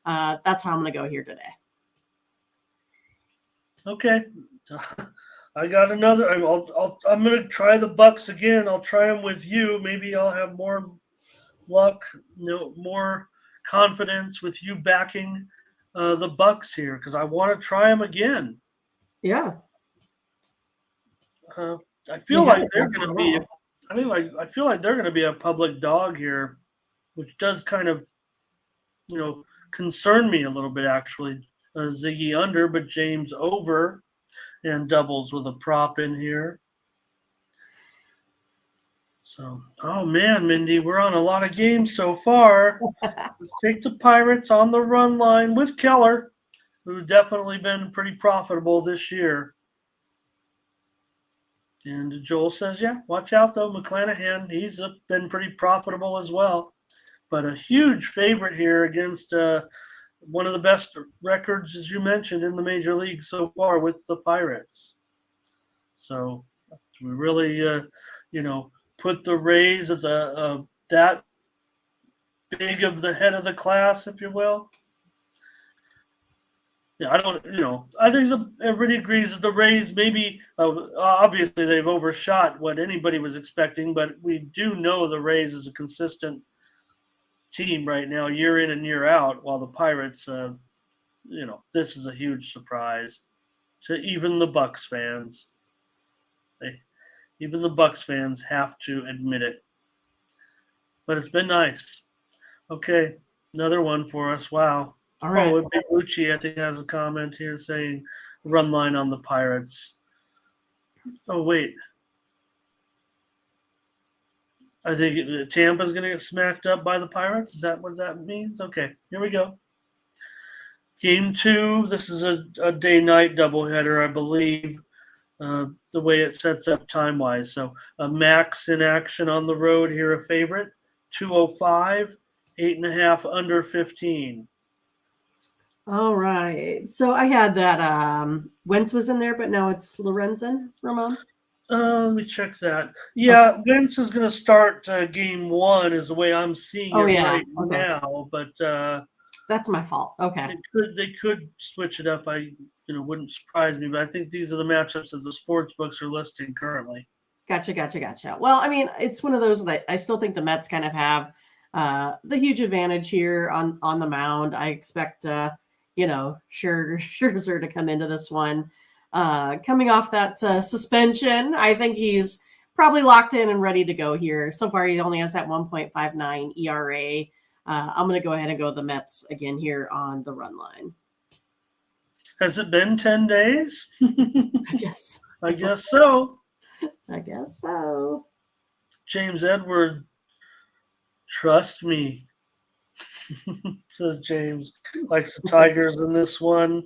That's how I'm going to go here today. Okay. I got another. I'm going to try the Bucks again. I'll try them with you. Maybe I'll have more luck, more confidence with you backing the Bucks here because I want to try them again. Yeah. I feel like they're going to be. I feel like they're going to be a public dog here, which does kind of, concern me a little bit actually. Ziggy under, but James over, and doubles with a prop in here. So, oh man, Mindy, we're on a lot of games so far. Let's take the Pirates on the run line with Keller, who's definitely been pretty profitable this year. And Joel says, yeah, watch out though, McClanahan. He's been pretty profitable as well. But a huge favorite here against one of the best records, as you mentioned, in the major league so far with the Pirates. So we really, put the Rays at that big of the head of the class, if you will. Yeah, I think everybody agrees that the Rays maybe, obviously they've overshot what anybody was expecting, but we do know the Rays is a consistent team right now, year in and year out, while the Pirates, this is a huge surprise to even the Bucks fans. Even the Bucks fans have to admit it. But it's been nice. Okay, another one for us. Wow. All right. Oh, Big Lucci, I think, has a comment here saying run line on the Pirates. Oh, wait. I think Tampa's going to get smacked up by the Pirates. Is that what that means? Okay, here we go. Game 2. This is a day-night doubleheader, I believe. The way it sets up time-wise. So Max in action on the road here, a favorite. 205, 8.5 under 15. All right. So I had that Wentz was in there, but now it's Lorenzen, Ramon. Let me check that. Yeah, okay. Wentz is going to start game 1 is the way I'm seeing it right now. But That's my fault. Okay. They could switch it up. Wouldn't surprise me, but I think these are the matchups that the sports books are listing currently. Gotcha. Well, I mean, it's one of those that I still think the Mets kind of have the huge advantage here on the mound. I expect, Scherzer to come into this one. Coming off that suspension, I think he's probably locked in and ready to go here. So far, he only has that 1.59 ERA. I'm going to go ahead and go the Mets again here on the run line. Has it been 10 days? I guess. I guess so. I guess so. James Edward, trust me, says James. Likes the Tigers in this one.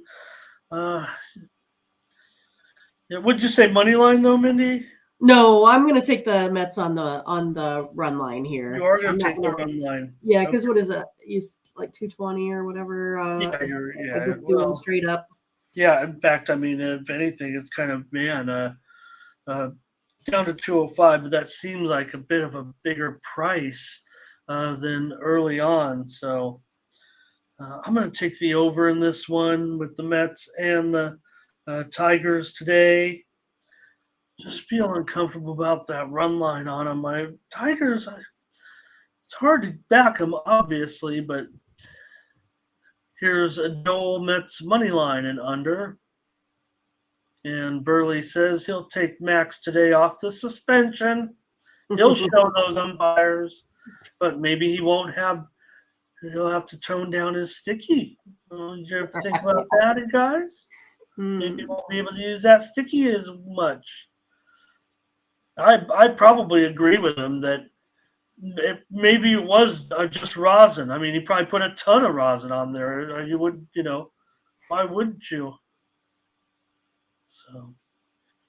Would you say money line though, Mindy? No, I'm going to take the Mets on the run line here. You are going to take the run line. Yeah, because what is it? You like 220 or whatever? Well, straight up. Yeah, in fact, I mean, if anything, it's kind of down to 205, but that seems like a bit of a bigger price than early on. So I'm going to take the over in this one with the Mets and the Tigers today. Just feel uncomfortable about that run line on them. My Tigers, it's hard to back them, obviously, but here's a Joel Mets money line and under. And Burley says he'll take Max today off the suspension. He'll show those umpires, but maybe he'll have to tone down his sticky. Did you ever think about that, guys? Maybe he won't be able to use that sticky as much. I probably agree with him that maybe it was just rosin. I mean, he probably put a ton of rosin on there. You would, why wouldn't you? So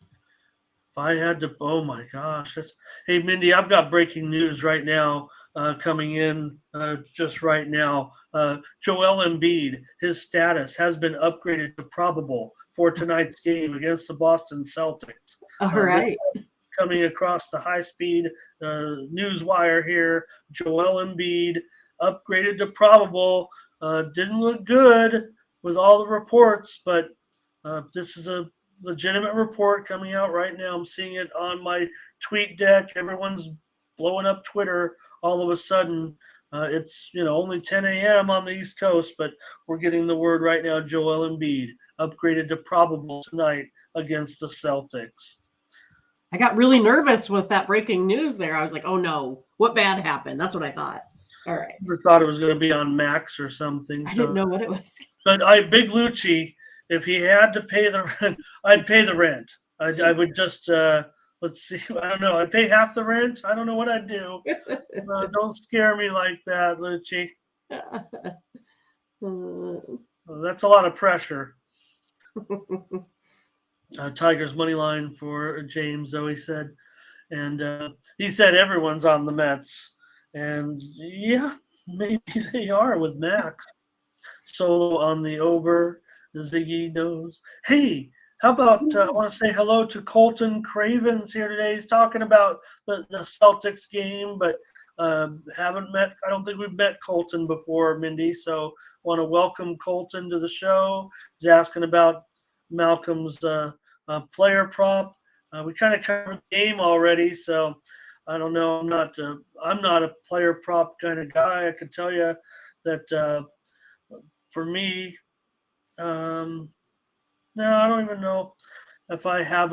if I had to, oh my gosh. Hey, Mindy, I've got breaking news right now coming in just right now. Joel Embiid, his status has been upgraded to probable for tonight's game against the Boston Celtics. All right. Coming across the high-speed news wire here, Joel Embiid upgraded to probable. Didn't look good with all the reports, but this is a legitimate report coming out right now. I'm seeing it on my tweet deck. Everyone's blowing up Twitter all of a sudden. It's only 10 a.m. on the East Coast, but we're getting the word right now. Joel Embiid upgraded to probable tonight against the Celtics. I got really nervous with that breaking news there. I was like, oh no, what bad happened? That's what I thought. All right. I thought it was going to be on Max or something. I didn't know what it was. But Big Lucci, if he had to pay the rent, I'd pay the rent. I would just, let's see, I don't know. I'd pay half the rent. I don't know what I'd do. Don't scare me like that, Lucci. That's a lot of pressure. Tigers money line for James, though, he said. And he said everyone's on the Mets. And yeah, maybe they are with Max. Solo on the over. Ziggy knows. Hey, how about I want to say hello to Colton Cravens here today. He's talking about the Celtics game, but haven't met. I don't think we've met Colton before, Mindy. So want to welcome Colton to the show. He's asking about Malcolm's player prop. We kind of covered the game already, so I don't know. I'm not a player prop kind of guy. I can tell you that for me, no, I don't even know if I have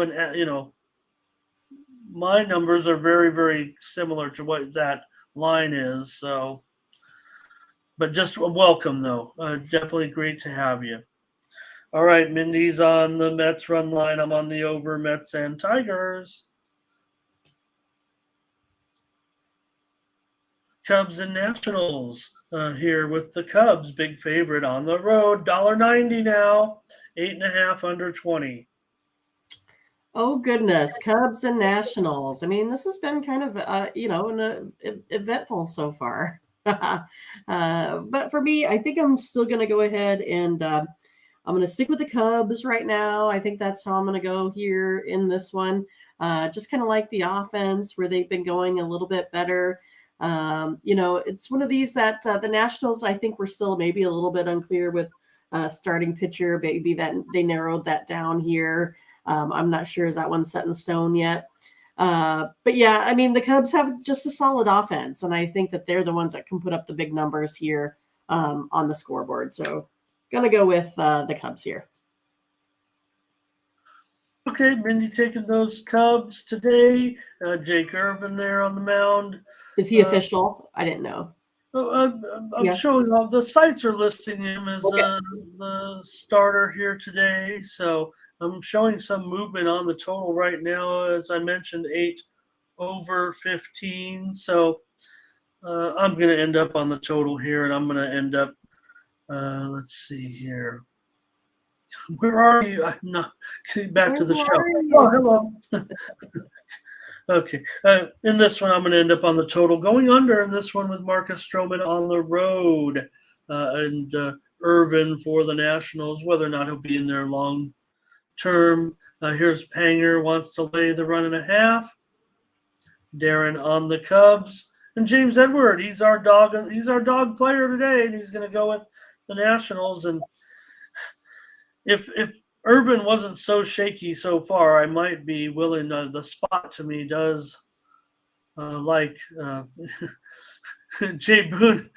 my numbers are very, very similar to what that line is. So, but just welcome though. Definitely great to have you. All right, Mindy's on the Mets run line. I'm on the over Mets and Tigers. Cubs and Nationals here with the Cubs. Big favorite on the road. $1.90 now. 8.5 under 20. Oh, goodness. Cubs and Nationals. I mean, this has been kind of, eventful so far. But for me, I think I'm still going to go ahead and I'm going to stick with the Cubs right now. I think that's how I'm going to go here in this one. Just kind of like the offense where they've been going a little bit better. It's one of these that the Nationals, I think, we're still maybe a little bit unclear with starting pitcher. Maybe that they narrowed that down here. I'm not sure, is that one set in stone yet? But yeah, I mean, the Cubs have just a solid offense, and I think that they're the ones that can put up the big numbers here on the scoreboard. So gonna go with the Cubs here. Okay, Mindy taking those Cubs today. Jake Irvin there on the mound. Is he official? I didn't know. I'm showing all the sites are listing him as Okay. the starter here today. So I'm showing some movement on the total right now. As I mentioned, 8/15. So I'm going to end up on the total here, and I'm going to end up. Let's see here. Where are you? I'm not getting back to the show. Oh, hello. Okay. In this one, I'm going to end up on the total going under in this one with Marcus Stroman on the road and Irvin for the Nationals, whether or not he'll be in there long term. Here's Panger wants to lay the 1.5. Darren on the Cubs. And James Edward, he's our dog player today, and he's going to go with the Nationals. And if Irvin wasn't so shaky so far, I might be willing. The spot to me does Jay Boone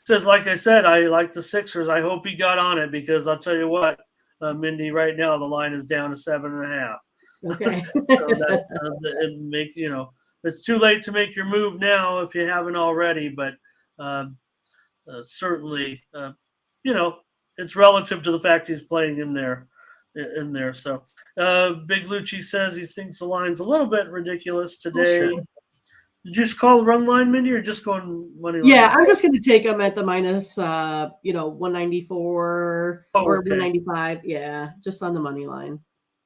says, like I said, I like the Sixers. I hope he got on it because I'll tell you what, Mindy, right now the line is down to 7.5. Okay. So it's too late to make your move now if you haven't already, but certainly, it's relative to the fact he's playing in there. So Big Lucci says he thinks the line's a little bit ridiculous today. Sure. Did you just call the run line, Mindy, or just going money line? Yeah, I'm just going to take them at the minus 194 or 195. Yeah, just on the money line.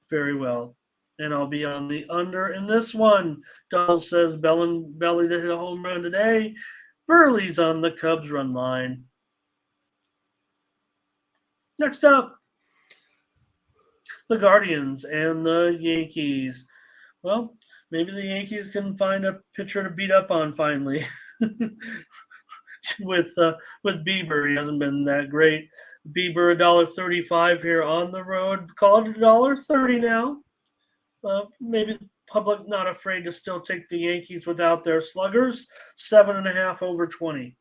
Very well. And I'll be on the under in this one. Donald says Belly to hit a home run today. Burley's on the Cubs run line. Next up, the Guardians and the Yankees. Well, maybe the Yankees can find a pitcher to beat up on finally. with Bieber, he hasn't been that great. Bieber $1.35 here on the road. Call it $1.30 now. Maybe the public not afraid to still take the Yankees without their sluggers. 7.5 over 20.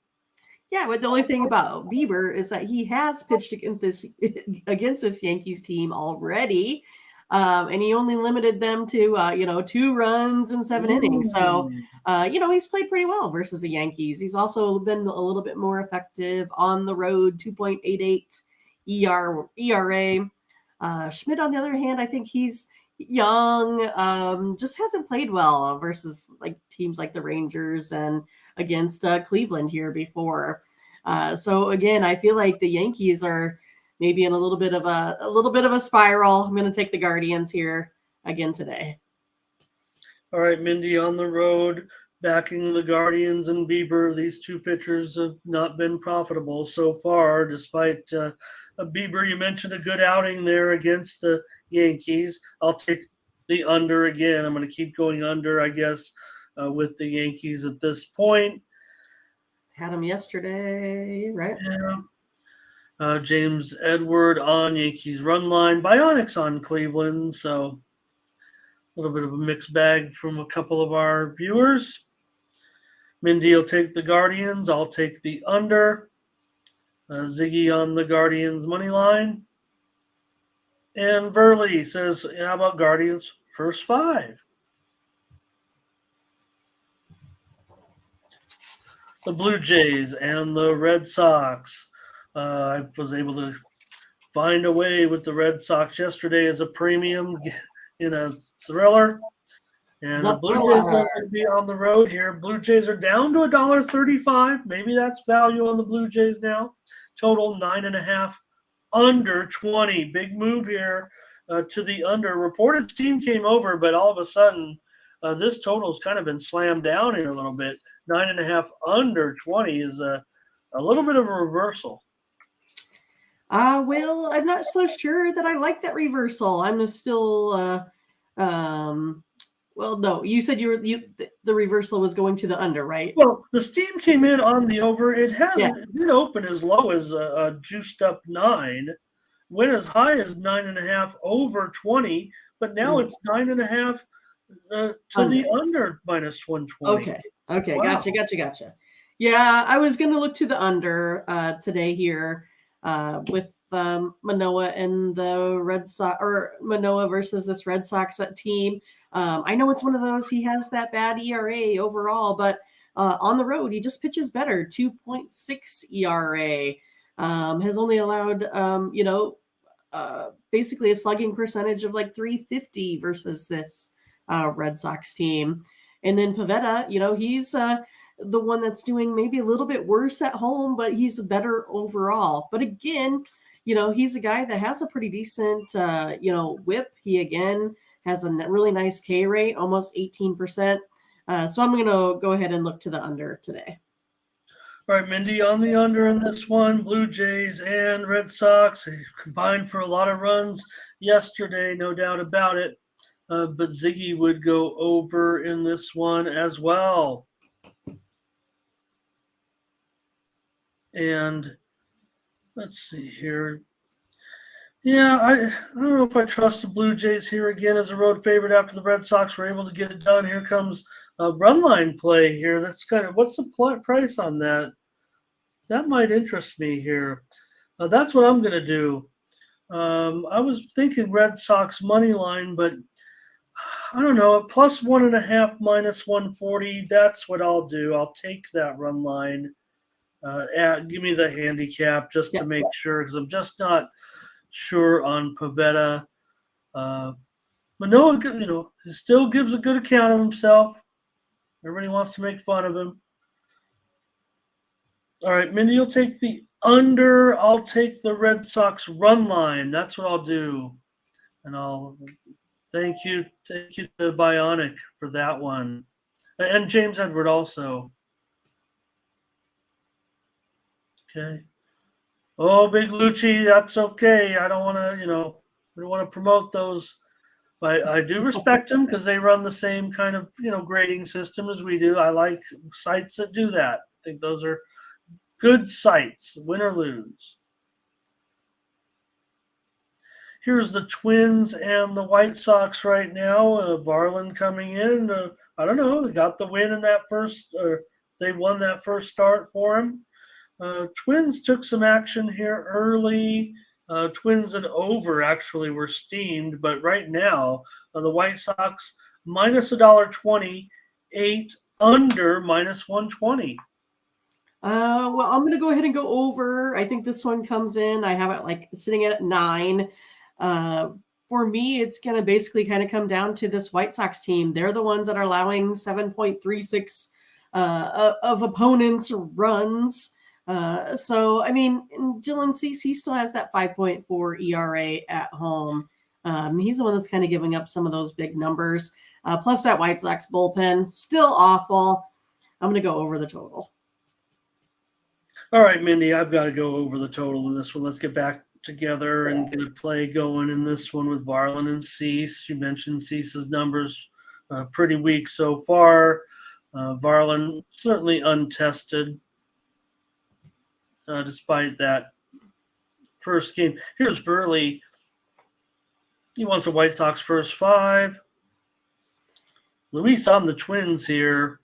Yeah, but the only thing about Bieber is that he has pitched against this Yankees team already, and he only limited them to 2 runs in 7 innings. So he's played pretty well versus the Yankees. He's also been a little bit more effective on the road, 2.88 ERA. Schmidt, on the other hand, I think he's young, just hasn't played well versus like teams like the Rangers and against Cleveland here before. So again, I feel like the Yankees are maybe in a little bit of a spiral. I'm going to take the Guardians here again today. All right, Mindy on the road, backing the Guardians and Bieber. These two pitchers have not been profitable so far, despite Bieber. You mentioned a good outing there against the Yankees. I'll take the under again. I'm going to keep going under, I guess, with the Yankees at this point. Had them yesterday, right? Yeah. James Edward on Yankees run line. Bionics on Cleveland. So a little bit of a mixed bag from a couple of our viewers. Mindy will take the Guardians. I'll take the under. Ziggy on the Guardians money line. And Burley says, how about Guardians first 5? The Blue Jays and the Red Sox. I was able to find a way with the Red Sox yesterday as a premium in a thriller. And the Blue Jays are going to be on the road here. Blue Jays are down to $1.35. Maybe that's value on the Blue Jays now. Total 9.5 under 20. Big move here to the under. Reported team came over, but all of a sudden this total's kind of been slammed down here a little bit. 9.5 under 20 is a little bit of a reversal. Well, I'm not so sure that I like that reversal. I'm still Well, no, you said the reversal was going to the under, right? Well, the steam came in on the over. It Yeah. didn't open as low as a juiced up 9, went as high as 9.5 over 20, but now it's 9.5 to the under minus 120. Okay. Wow. Gotcha. Yeah, I was going to look to the under today here with Manoah and the Red Sox, or Manoah versus this Red Sox team. I know it's one of those, he has that bad ERA overall, but on the road, he just pitches better. 2.6 ERA, has only allowed, basically a slugging percentage of like 350 versus this Red Sox team. And then Pivetta, he's the one that's doing maybe a little bit worse at home, but he's better overall. But again, he's a guy that has a pretty decent, whip. He, again, has a really nice K rate, almost 18%. So I'm going to go ahead and look to the under today. All right, Mindy, on the under in this one, Blue Jays and Red Sox, they combined for a lot of runs yesterday, no doubt about it. But Ziggy would go over in this one as well. And let's see here. Yeah, I don't know if I trust the Blue Jays here again as a road favorite after the Red Sox were able to get it done. Here comes a run line play here. That's what's the price on that? That might interest me here. That's what I'm going to do. I was thinking Red Sox money line, but I don't know. Plus 1.5 minus 140. That's what I'll do. I'll take that run line. Give me the handicap just to make sure, because I'm just not sure on Pivetta. Manoah, he still gives a good account of himself. Everybody wants to make fun of him. All right, Mindy, you'll take the under. I'll take the Red Sox run line. That's what I'll do. And I'll thank you to Bionic for that one. And James Edward also. Okay. Oh, Big Lucci, that's okay. I don't want to, we don't want to promote those. I do respect them because they run the same kind of, grading system as we do. I like sites that do that. I think those are good sites, win or lose. Here's the Twins and the White Sox right now. Varland coming in. I don't know. They got the win in that first, or they won that first start for him. Twins took some action here early. Twins and over actually were steamed, but right now the White Sox minus $1.20, 8 under minus 120. Well, I'm going to go ahead and go over. I think this one comes in. I have it sitting at 9. For me, it's going to basically kind of come down to this White Sox team. They're the ones that are allowing 7.36 of opponents' runs. So, I mean, Dylan Cease, he still has that 5.4 ERA at home. He's the one that's kind of giving up some of those big numbers. Plus that White Sox bullpen, still awful. I'm going to go over the total. All right, Mindy, I've got to go over the total in this one. Let's get back together and get a play going in this one with Varland and Cease. You mentioned Cease's numbers pretty weak so far. Varland certainly untested despite that first game. Here's Burley. He wants a White Sox first 5. Luis on the Twins here.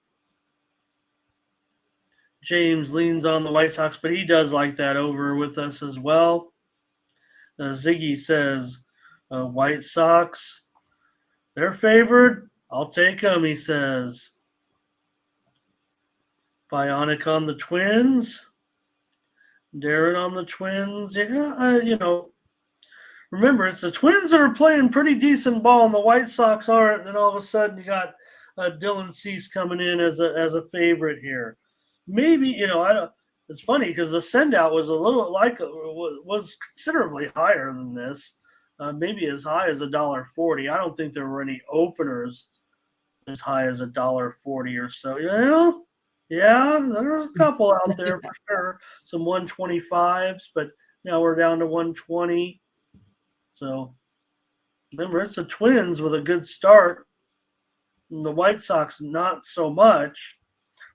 James leans on the White Sox, but he does like that over with us as well. Ziggy says, White Sox, they're favored. I'll take them, he says. Bionic on the Twins. Darren on the Twins. Yeah, remember, it's the Twins that are playing pretty decent ball, and the White Sox aren't. And then all of a sudden, you got Dylan Cease coming in as a favorite here. Maybe, I don't. It's funny because the sendout was a little was considerably higher than this, maybe as high as $1.40. I don't think there were any openers as high as $1.40 or so. Yeah, there's a couple out there for sure. Some 125s, but now we're down to 120. So remember, it's the Twins with a good start. And the White Sox, not so much.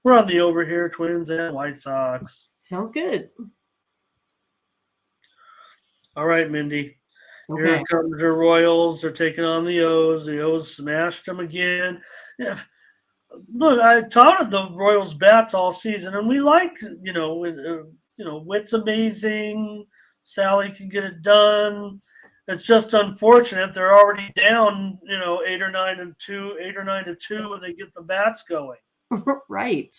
We're on the over here, Twins and White Sox. Sounds good. All right, Mindy. Okay. Here comes the Royals. They're taking on the O's. The O's smashed them again. Yeah. Look, I touted the Royals bats all season, and we like, Witt's amazing. Sally can get it done. It's just unfortunate they're already down, 8 or 9 to 2, when they get the bats going. Right.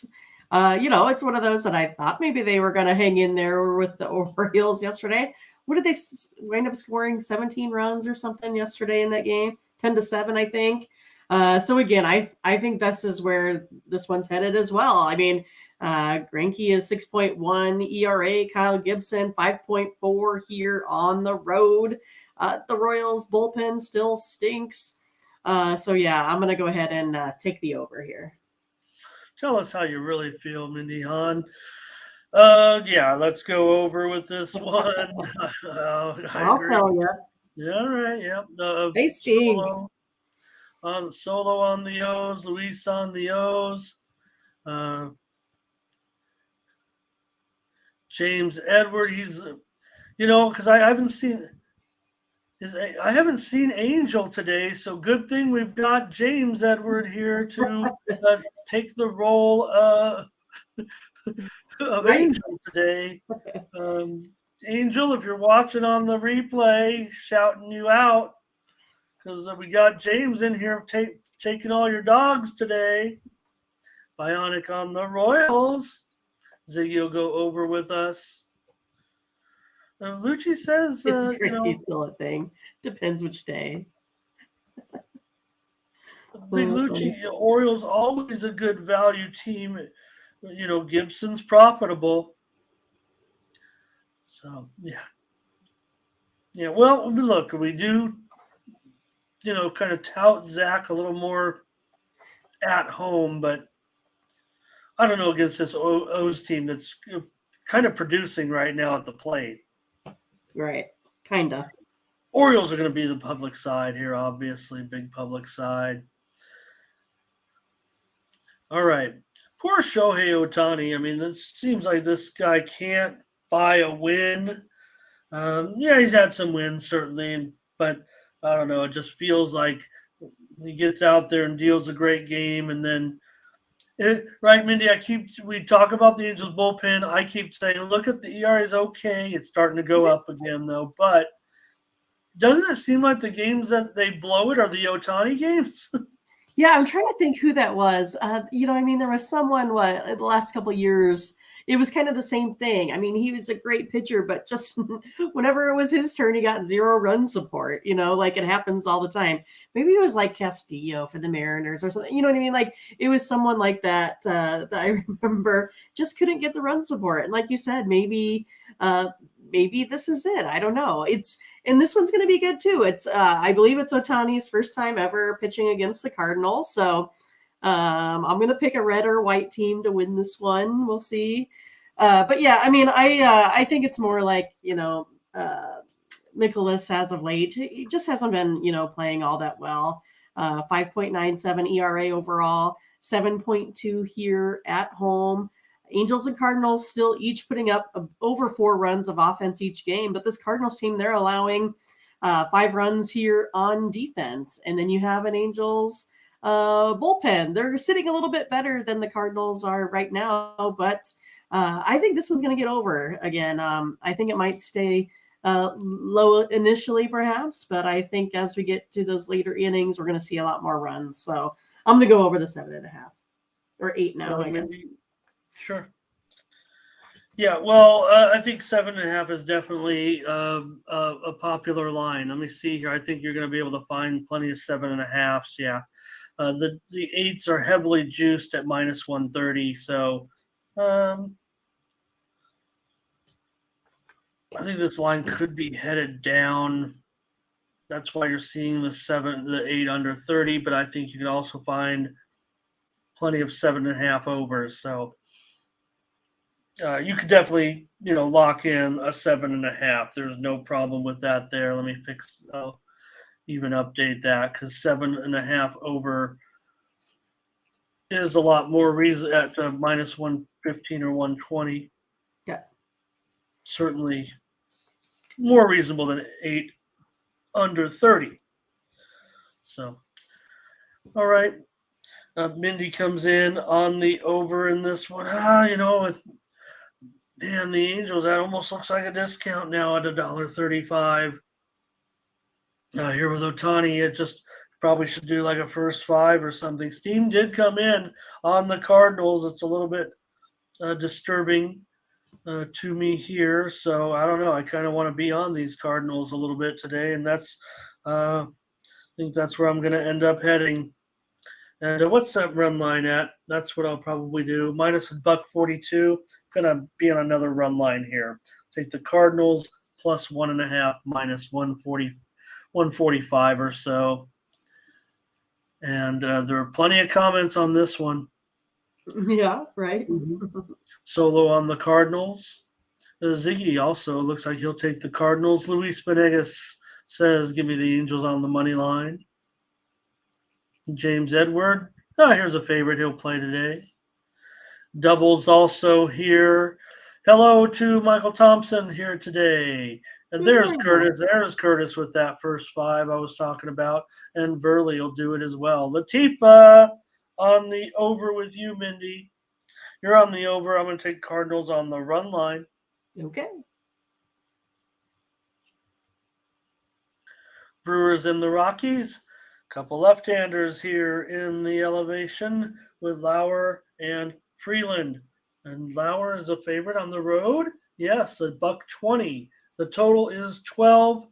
It's one of those that I thought maybe they were going to hang in there with the Orioles yesterday. What did they wind up scoring? 17 runs or something yesterday in that game? 10-7, I think. So again, I think this is where this one's headed as well. I mean, Greinke is 6.1 ERA, Kyle Gibson 5.4 here on the road. The Royals bullpen still stinks. So yeah, I'm gonna go ahead and take the over here. Tell us how you really feel, Mindy Hahn. Yeah, let's go over with this one. I'll tell you. Yeah, all right. Yeah, they stink. Solo on the O's, Luis on the O's, James Edward. He's, because I haven't seen Angel today, so good thing we've got James Edward here to take the role of Angel today. Angel, if you're watching on the replay, shouting you out, because we got James in here taking all your dogs today. Bionic on the Royals. Ziggy will go over with us. Lucci says it's still a thing. Depends which day. Big Lucci, Orioles always a good value team. Gibson's profitable. So yeah. Well, look, we do, kind of tout Zach a little more at home, but I don't know against this O's team that's kind of producing right now at the plate. Right. Kind of. Orioles are going to be the public side here, obviously. Big public side. All right. Poor Shohei Ohtani. I mean, this seems like this guy can't buy a win. He's had some wins, certainly. But, I don't know. It just feels like he gets out there and deals a great game. And then, right, Mindy, we talk about the Angels bullpen. I keep saying, look at the ERA is okay. It's starting to go up again, though. But doesn't it seem like the games that they blow it are the Ohtani games? Yeah, I'm trying to think who that was. There was someone, the last couple of years, it was kind of the same thing. I mean, he was a great pitcher, but just whenever it was his turn, he got 0 run support, like it happens all the time. Maybe it was like Castillo for the Mariners or something. You know what I mean? Like it was someone like that that I remember just couldn't get the run support. And like you said, maybe this is it. I don't know. And this one's going to be good too. It's I believe it's Ohtani's first time ever pitching against the Cardinals. So I'm going to pick a red or white team to win this one. We'll see. But yeah, I mean, I think it's more like, Nicholas as of late. He just hasn't been, playing all that well. 5.97 ERA overall, 7.2 here at home. Angels and Cardinals still each putting up over 4 runs of offense each game. But this Cardinals team, they're allowing 5 runs here on defense. And then you have an Angels bullpen. They're sitting a little bit better than the Cardinals are right now. But I think this one's going to get over again. I think it might stay low initially, perhaps. But I think as we get to those later innings, we're going to see a lot more runs. So I'm going to go over the 7.5 or 8 now, I guess. Sure. Yeah, well, I think 7.5 is definitely a popular line. Let me see here. I think you're going to be able to find plenty of 7.5s. Yeah, the 8s are heavily juiced at -130. So I think this line could be headed down. That's why you're seeing the 8 under 30. But I think you can also find plenty of 7.5 overs. So. You could definitely, lock in a 7.5. There's no problem with that there. Let me even update that because 7.5 over is a lot more reason at minus 115 or 120. Yeah. Certainly more reasonable than 8 under 30. So, all right. Mindy comes in on the over in this one. With the Angels, that almost looks like a discount now at $1.35. Here with Ohtani, it just probably should do like a first 5 or something. Steam did come in on the Cardinals. It's a little bit disturbing to me here. So I don't know. I kind of want to be on these Cardinals a little bit today, and I think that's where I'm going to end up heading. And what's that run line at? That's what I'll probably do. Minus $1.42. Gonna be on another run line here. Take the Cardinals plus 1.5 minus 140, 145 or so. And there are plenty of comments on this one. Yeah, right. Solo on the Cardinals. Ziggy also looks like he'll take the Cardinals. Luis Benegas says, give me the Angels on the money line. James Edward. Here's a favorite he'll play today. Doubles also here. Hello to Michael Thompson here today. And there's Curtis. There's Curtis with that first 5 I was talking about. And Burley will do it as well. Latifa on the over with you, Mindy. You're on the over. I'm going to take Cardinals on the run line. Okay. Brewers in the Rockies. Couple left-handers here in the elevation with Lauer and Freeland. And Lauer is a favorite on the road. Yes, $1.20. The total is 12,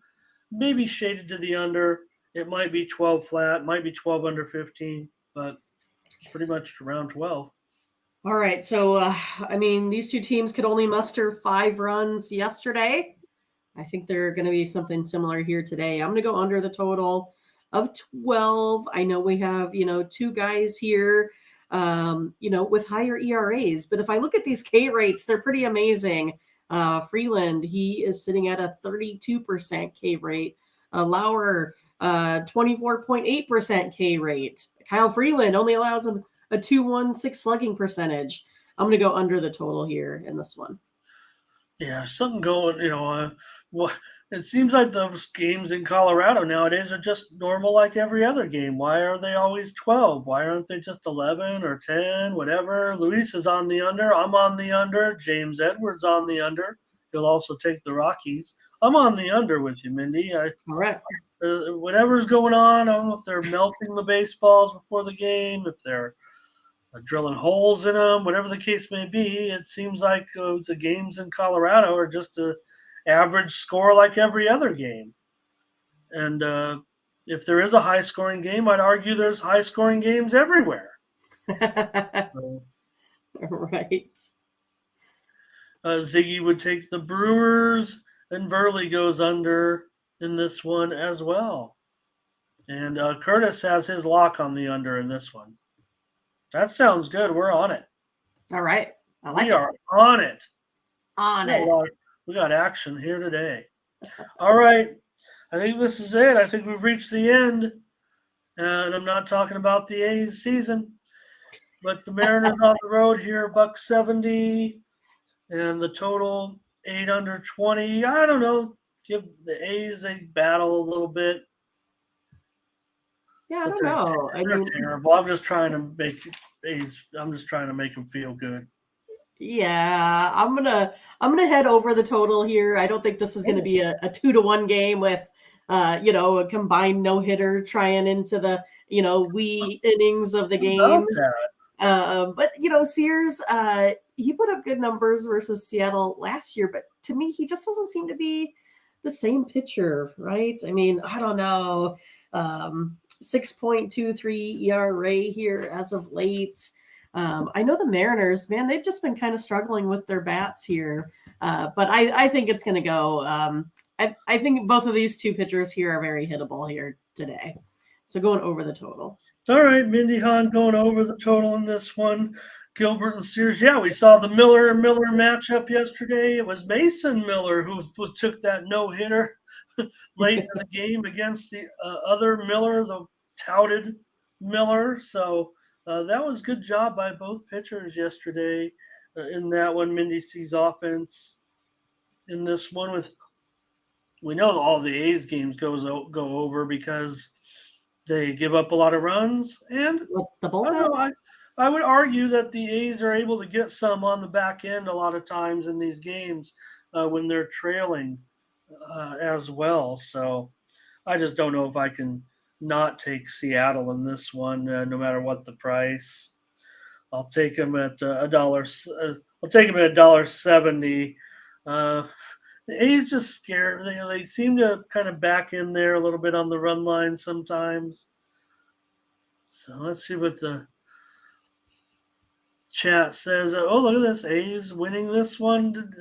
maybe shaded to the under. It might be 12 flat, might be 12 under 15, but it's pretty much around 12. All right. So, these two teams could only muster 5 runs yesterday. I think they're going to be something similar here today. I'm going to go under the total of 12. I know we have, 2 guys here, with higher ERAs. But if I look at these K rates, they're pretty amazing. Freeland, he is sitting at a 32% K rate. Lauer, 24.8% K rate. Kyle Freeland only allows him a 2.16 slugging percentage. I'm going to go under the total here in this one. Yeah, something going, it seems like those games in Colorado nowadays are just normal like every other game. Why are they always 12? Why aren't they just 11 or 10, whatever? Luis is on the under. I'm on the under. James Edwards on the under. He'll also take the Rockies. I'm on the under with you, Mindy. All right. Whatever's going on, I don't know if they're melting the baseballs before the game, if they're drilling holes in them, whatever the case may be. It seems like the games in Colorado are just a average score like every other game. And if there is a high-scoring game, I'd argue there's high-scoring games everywhere. Right. Ziggy would take the Brewers, and Burley goes under in this one as well. And Curtis has his lock on the under in this one. That sounds good. We're on it. All right. We are on it. We got action here today. All right. I think this is it. I think we've reached the end. And I'm not talking about the A's season, but the Mariners on the road here, $1.70, and the total 8 under 20. I don't know. Give the A's a battle a little bit. Yeah, I don't know. They're terrible. I'm just trying to make them feel good. Yeah, I'm gonna head over the total here. I don't think this is gonna be a 2-1 game with a combined no-hitter trying into the wee innings of the game. But Sears, he put up good numbers versus Seattle last year, but to me, he just doesn't seem to be the same pitcher, right? I mean, I don't know. 6.23 ERA here as of late. I know the Mariners, man, they've just been kind of struggling with their bats here. But I think it's going to go. I think both of these two pitchers here are very hittable here today. So going over the total. All right, Mindy Hahn going over the total in this one. Gilbert and Sears. Yeah, we saw the Miller matchup yesterday. It was Mason Miller who took that no-hitter late in the game against the other Miller, the touted Miller. So That was good job by both pitchers yesterday in that one. Mindy C's offense in this one with we know all the A's games go over because they give up a lot of runs, and With the I don't bullpen? know. I would argue that the A's are able to get some on the back end a lot of times in these games when they're trailing as well. So I just don't know if I can not take Seattle in this one, no matter what the price. I'll take them at a dollar. I'll take them at $1.70. Uh, the A's just scare. They seem to kind of back in there a little bit on the run line sometimes. So let's see what the chat says. Oh, look at this. A's winning this one.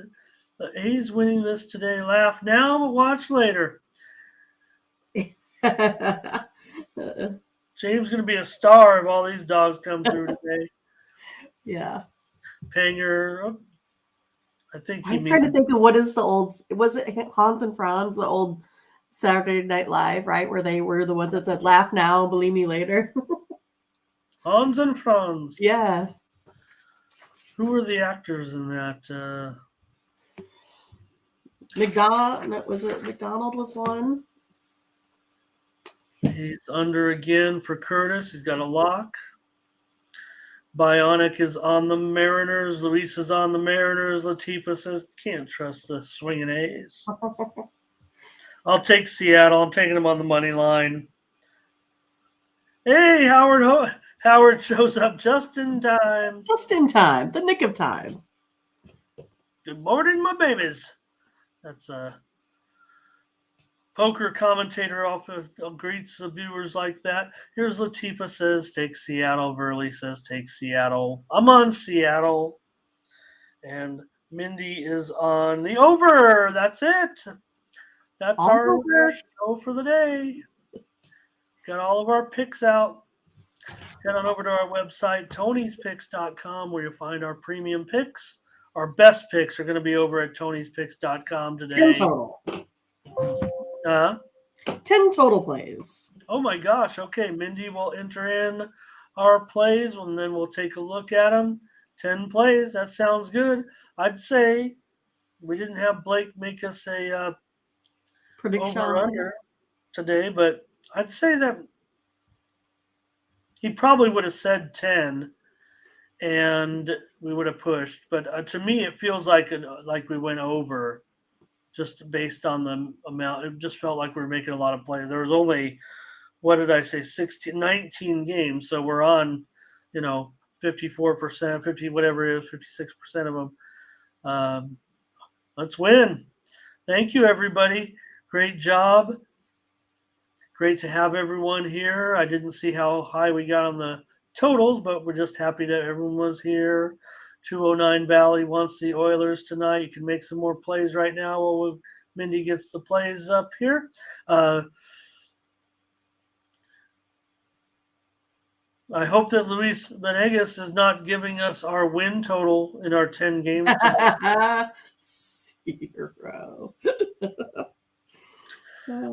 The A's winning this today. Laugh now, but watch later. James going to be a star if all these dogs come through today. Yeah. Panger. I think he I'm trying to think of what is the old, was it Hans and Franz, the old Saturday Night Live, right? Where they were the ones that said, laugh now, believe me later. Hans and Franz. Yeah. Who were the actors in that? McDonald, was it McDonald was one? He's under again for Curtis. He's got a lock. Bionic is on the Mariners. Luis is on the Mariners. Latifa says, can't trust the swinging A's. I'll take Seattle. I'm taking them on the money line. Hey, Howard shows up just in time. Just in time. The nick of time. Good morning, my babies. That's a poker commentator often greets the viewers like that. Here's Latifa says, take Seattle. Verley says, take Seattle. I'm on Seattle. And Mindy is on the over. That's it. That's All our over. show for the day. Got all of our picks out. Head on over to our website, tonyspicks.com, where you'll find our premium picks. Our best picks are going to be over at tonyspicks.com today. 10 total. 10 total plays. Oh my gosh. Okay. Mindy will enter in our plays and then we'll take a look at them. 10 plays. That sounds good. I'd say we didn't have Blake make us a prediction over under today, but I'd say that he probably would have said 10 and we would have pushed. But to me, it feels like we went over just based on the amount. It just felt like we were making a lot of plays. There was only, what did I say, 19 games. So we're on, 54%, 50, whatever it is, 56% of them. Let's win. Thank you, everybody. Great job. Great to have everyone here. I didn't see how high we got on the totals, but we're just happy that everyone was here. 209 Valley wants the Oilers tonight. You can make some more plays right now while Mindy gets the plays up here. I hope that Luis Venegas is not giving us our win total in our 10 games today. 0.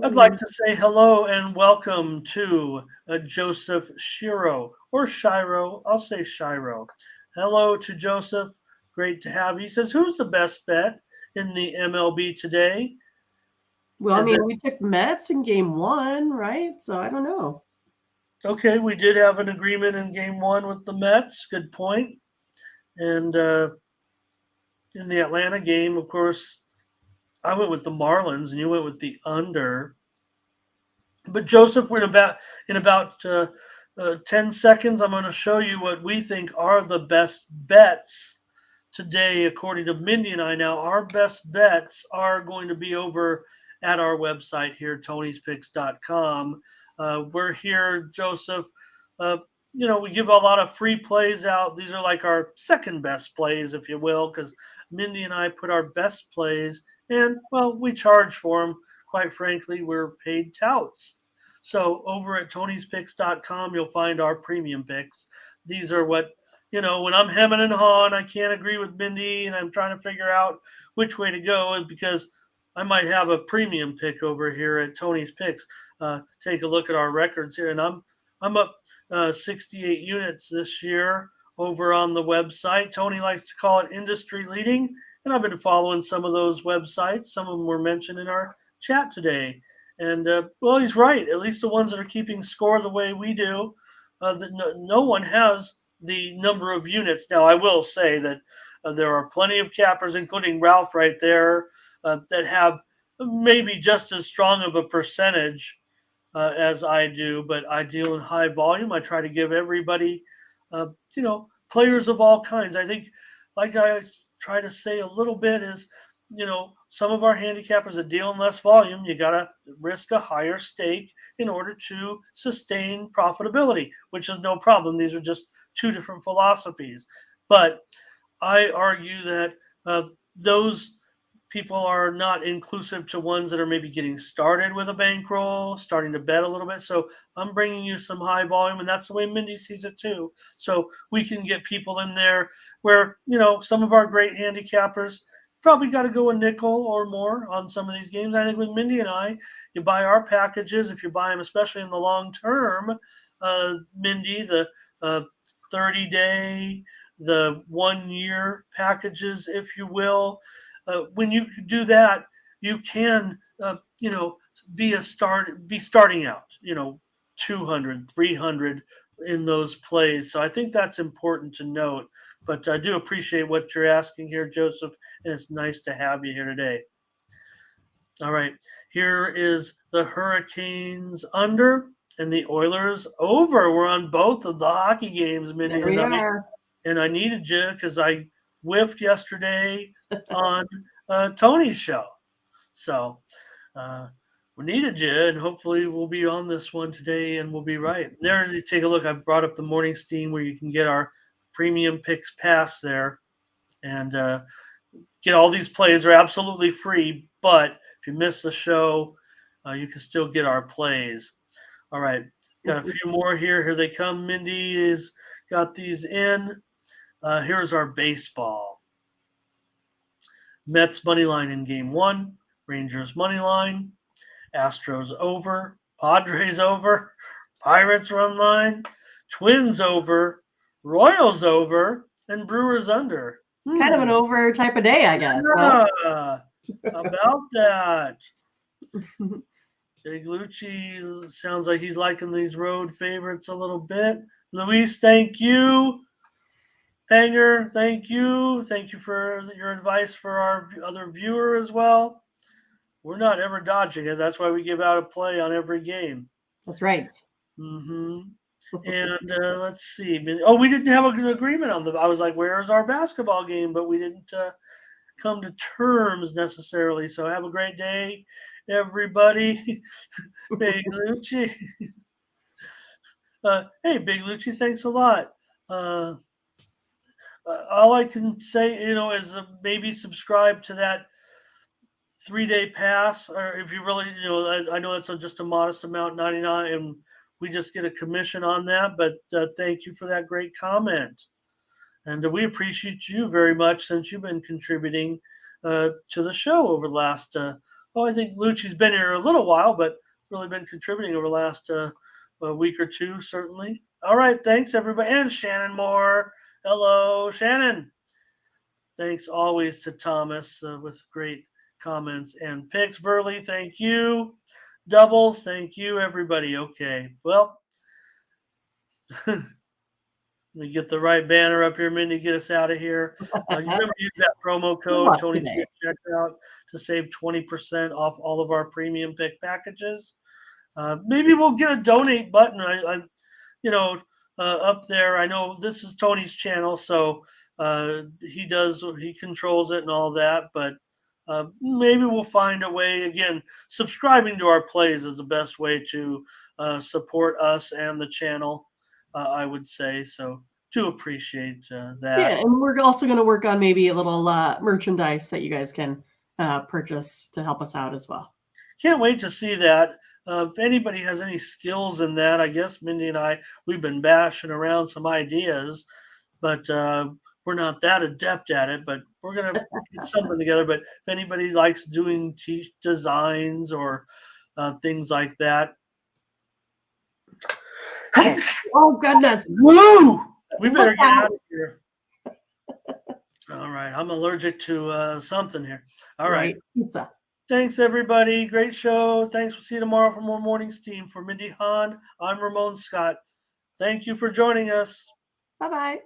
I'd like to say hello and welcome to Joseph Shiro or Shiro. I'll say Shiro. Hello to Joseph. Great to have you. He says, who's the best bet in the MLB today? Well, we took Mets in game 1, right? So I don't know. Okay, we did have an agreement in game 1 with the Mets. Good point. And in the Atlanta game, of course, I went with the Marlins and you went with the under. But Joseph, we're in about 10 seconds, I'm going to show you what we think are the best bets today, according to Mindy and I. Now, our best bets are going to be over at our website here, tonyspicks.com. We're here, Joseph. We give a lot of free plays out. These are like our second best plays, if you will, because Mindy and I put our best plays and, well, we charge for them. Quite frankly, we're paid touts. So over at tonyspicks.com, you'll find our premium picks. These are what, when I'm hemming and hawing, I can't agree with Mindy and I'm trying to figure out which way to go. And because I might have a premium pick over here at Tony's Picks. Take a look at our records here. And I'm up 68 units this year over on the website. Tony likes to call it industry leading, and I've been following some of those websites. Some of them were mentioned in our chat today. And well, he's right. At least the ones that are keeping score the way we do, no one has the number of units. Now, I will say that there are plenty of cappers, including Ralph right there, that have maybe just as strong of a percentage as I do, but I deal in high volume. I try to give everybody, players of all kinds. I think, like I try to say a little bit, is, some of our handicappers that deal in less volume, you got to risk a higher stake in order to sustain profitability, which is no problem. These are just two different philosophies. But I argue that those people are not inclusive to ones that are maybe getting started with a bankroll, starting to bet a little bit. So I'm bringing you some high volume, and that's the way Mindy sees it too. So we can get people in there where, some of our great handicappers probably got to go a nickel or more on some of these games. I think with Mindy and I, you buy our packages, if you buy them, especially in the long term, Mindy, the 30-day, the 1 year packages, if you will. When you do that, you can, be starting out, 200, 300 in those plays. So I think that's important to note. But I do appreciate what you're asking here, Joseph, and it's nice to have you here today. All right, here is the Hurricanes under and the Oilers over. We're on both of the hockey games, Mindy. There we are. And I needed you because I whiffed yesterday on Tony's show. So we needed you, and hopefully we'll be on this one today and we'll be right. There, you take a look. I brought up the morning steam where you can get our premium picks pass there and get all these plays. They're absolutely free, but if you miss the show, you can still get our plays. All right, got a few more here. Here they come. Mindy has got these in. Here's our baseball. Mets money line in game 1. Rangers money line. Astros over. Padres over. Pirates run line. Twins over. Royals over. And Brewers under. Kind of an over type of day, I guess. Yeah. How about that? Big Lucci sounds like he's liking these road favorites a little bit. Luis, thank you. Hanger, thank you. Thank you for your advice for our other viewer as well. We're not ever dodging it. That's why we give out a play on every game. That's right. Mm-hmm. And let's see. Oh, we didn't have an agreement on I was like, where's our basketball game? But we didn't come to terms necessarily. So have a great day, everybody. Big Lucci. Hey, Big Lucci, thanks a lot. All I can say, is maybe subscribe to that 3-day pass, or if you really, I know it's just a modest amount, 99, and we just get a commission on that. But thank you for that great comment, and we appreciate you very much since you've been contributing to the show over the last. I think Lucci's been here a little while, but really been contributing over the last week or two, certainly. All right, thanks everybody, and Shannon Moore. Hello, Shannon. Thanks always to Thomas with great comments and picks. Burley, thank you. Doubles, thank you, everybody. Okay, well, let me get the right banner up here, Mindy, get us out of here. You remember to use that promo code, Tony check out, to save 20% off all of our premium pick packages. Maybe we'll get a donate button. Up there. I know this is Tony's channel, so he controls it and all that, but maybe we'll find a way. Again, subscribing to our plays is the best way to support us and the channel, I would say. So do appreciate that. Yeah, and we're also going to work on maybe a little merchandise that you guys can purchase to help us out as well. Can't wait to see that. If anybody has any skills in that, I guess Mindy and we've been bashing around some ideas, but we're not that adept at it. But we're going to get something together. But if anybody likes doing designs or things like that, Oh, goodness. Woo! We better Look get out. out of here. All right. I'm allergic to something here. All right. Pizza. Thanks, everybody. Great show. Thanks. We'll see you tomorrow for more Mornings Team. For Mindy Hahn, I'm Ramon Scott. Thank you for joining us. Bye-bye.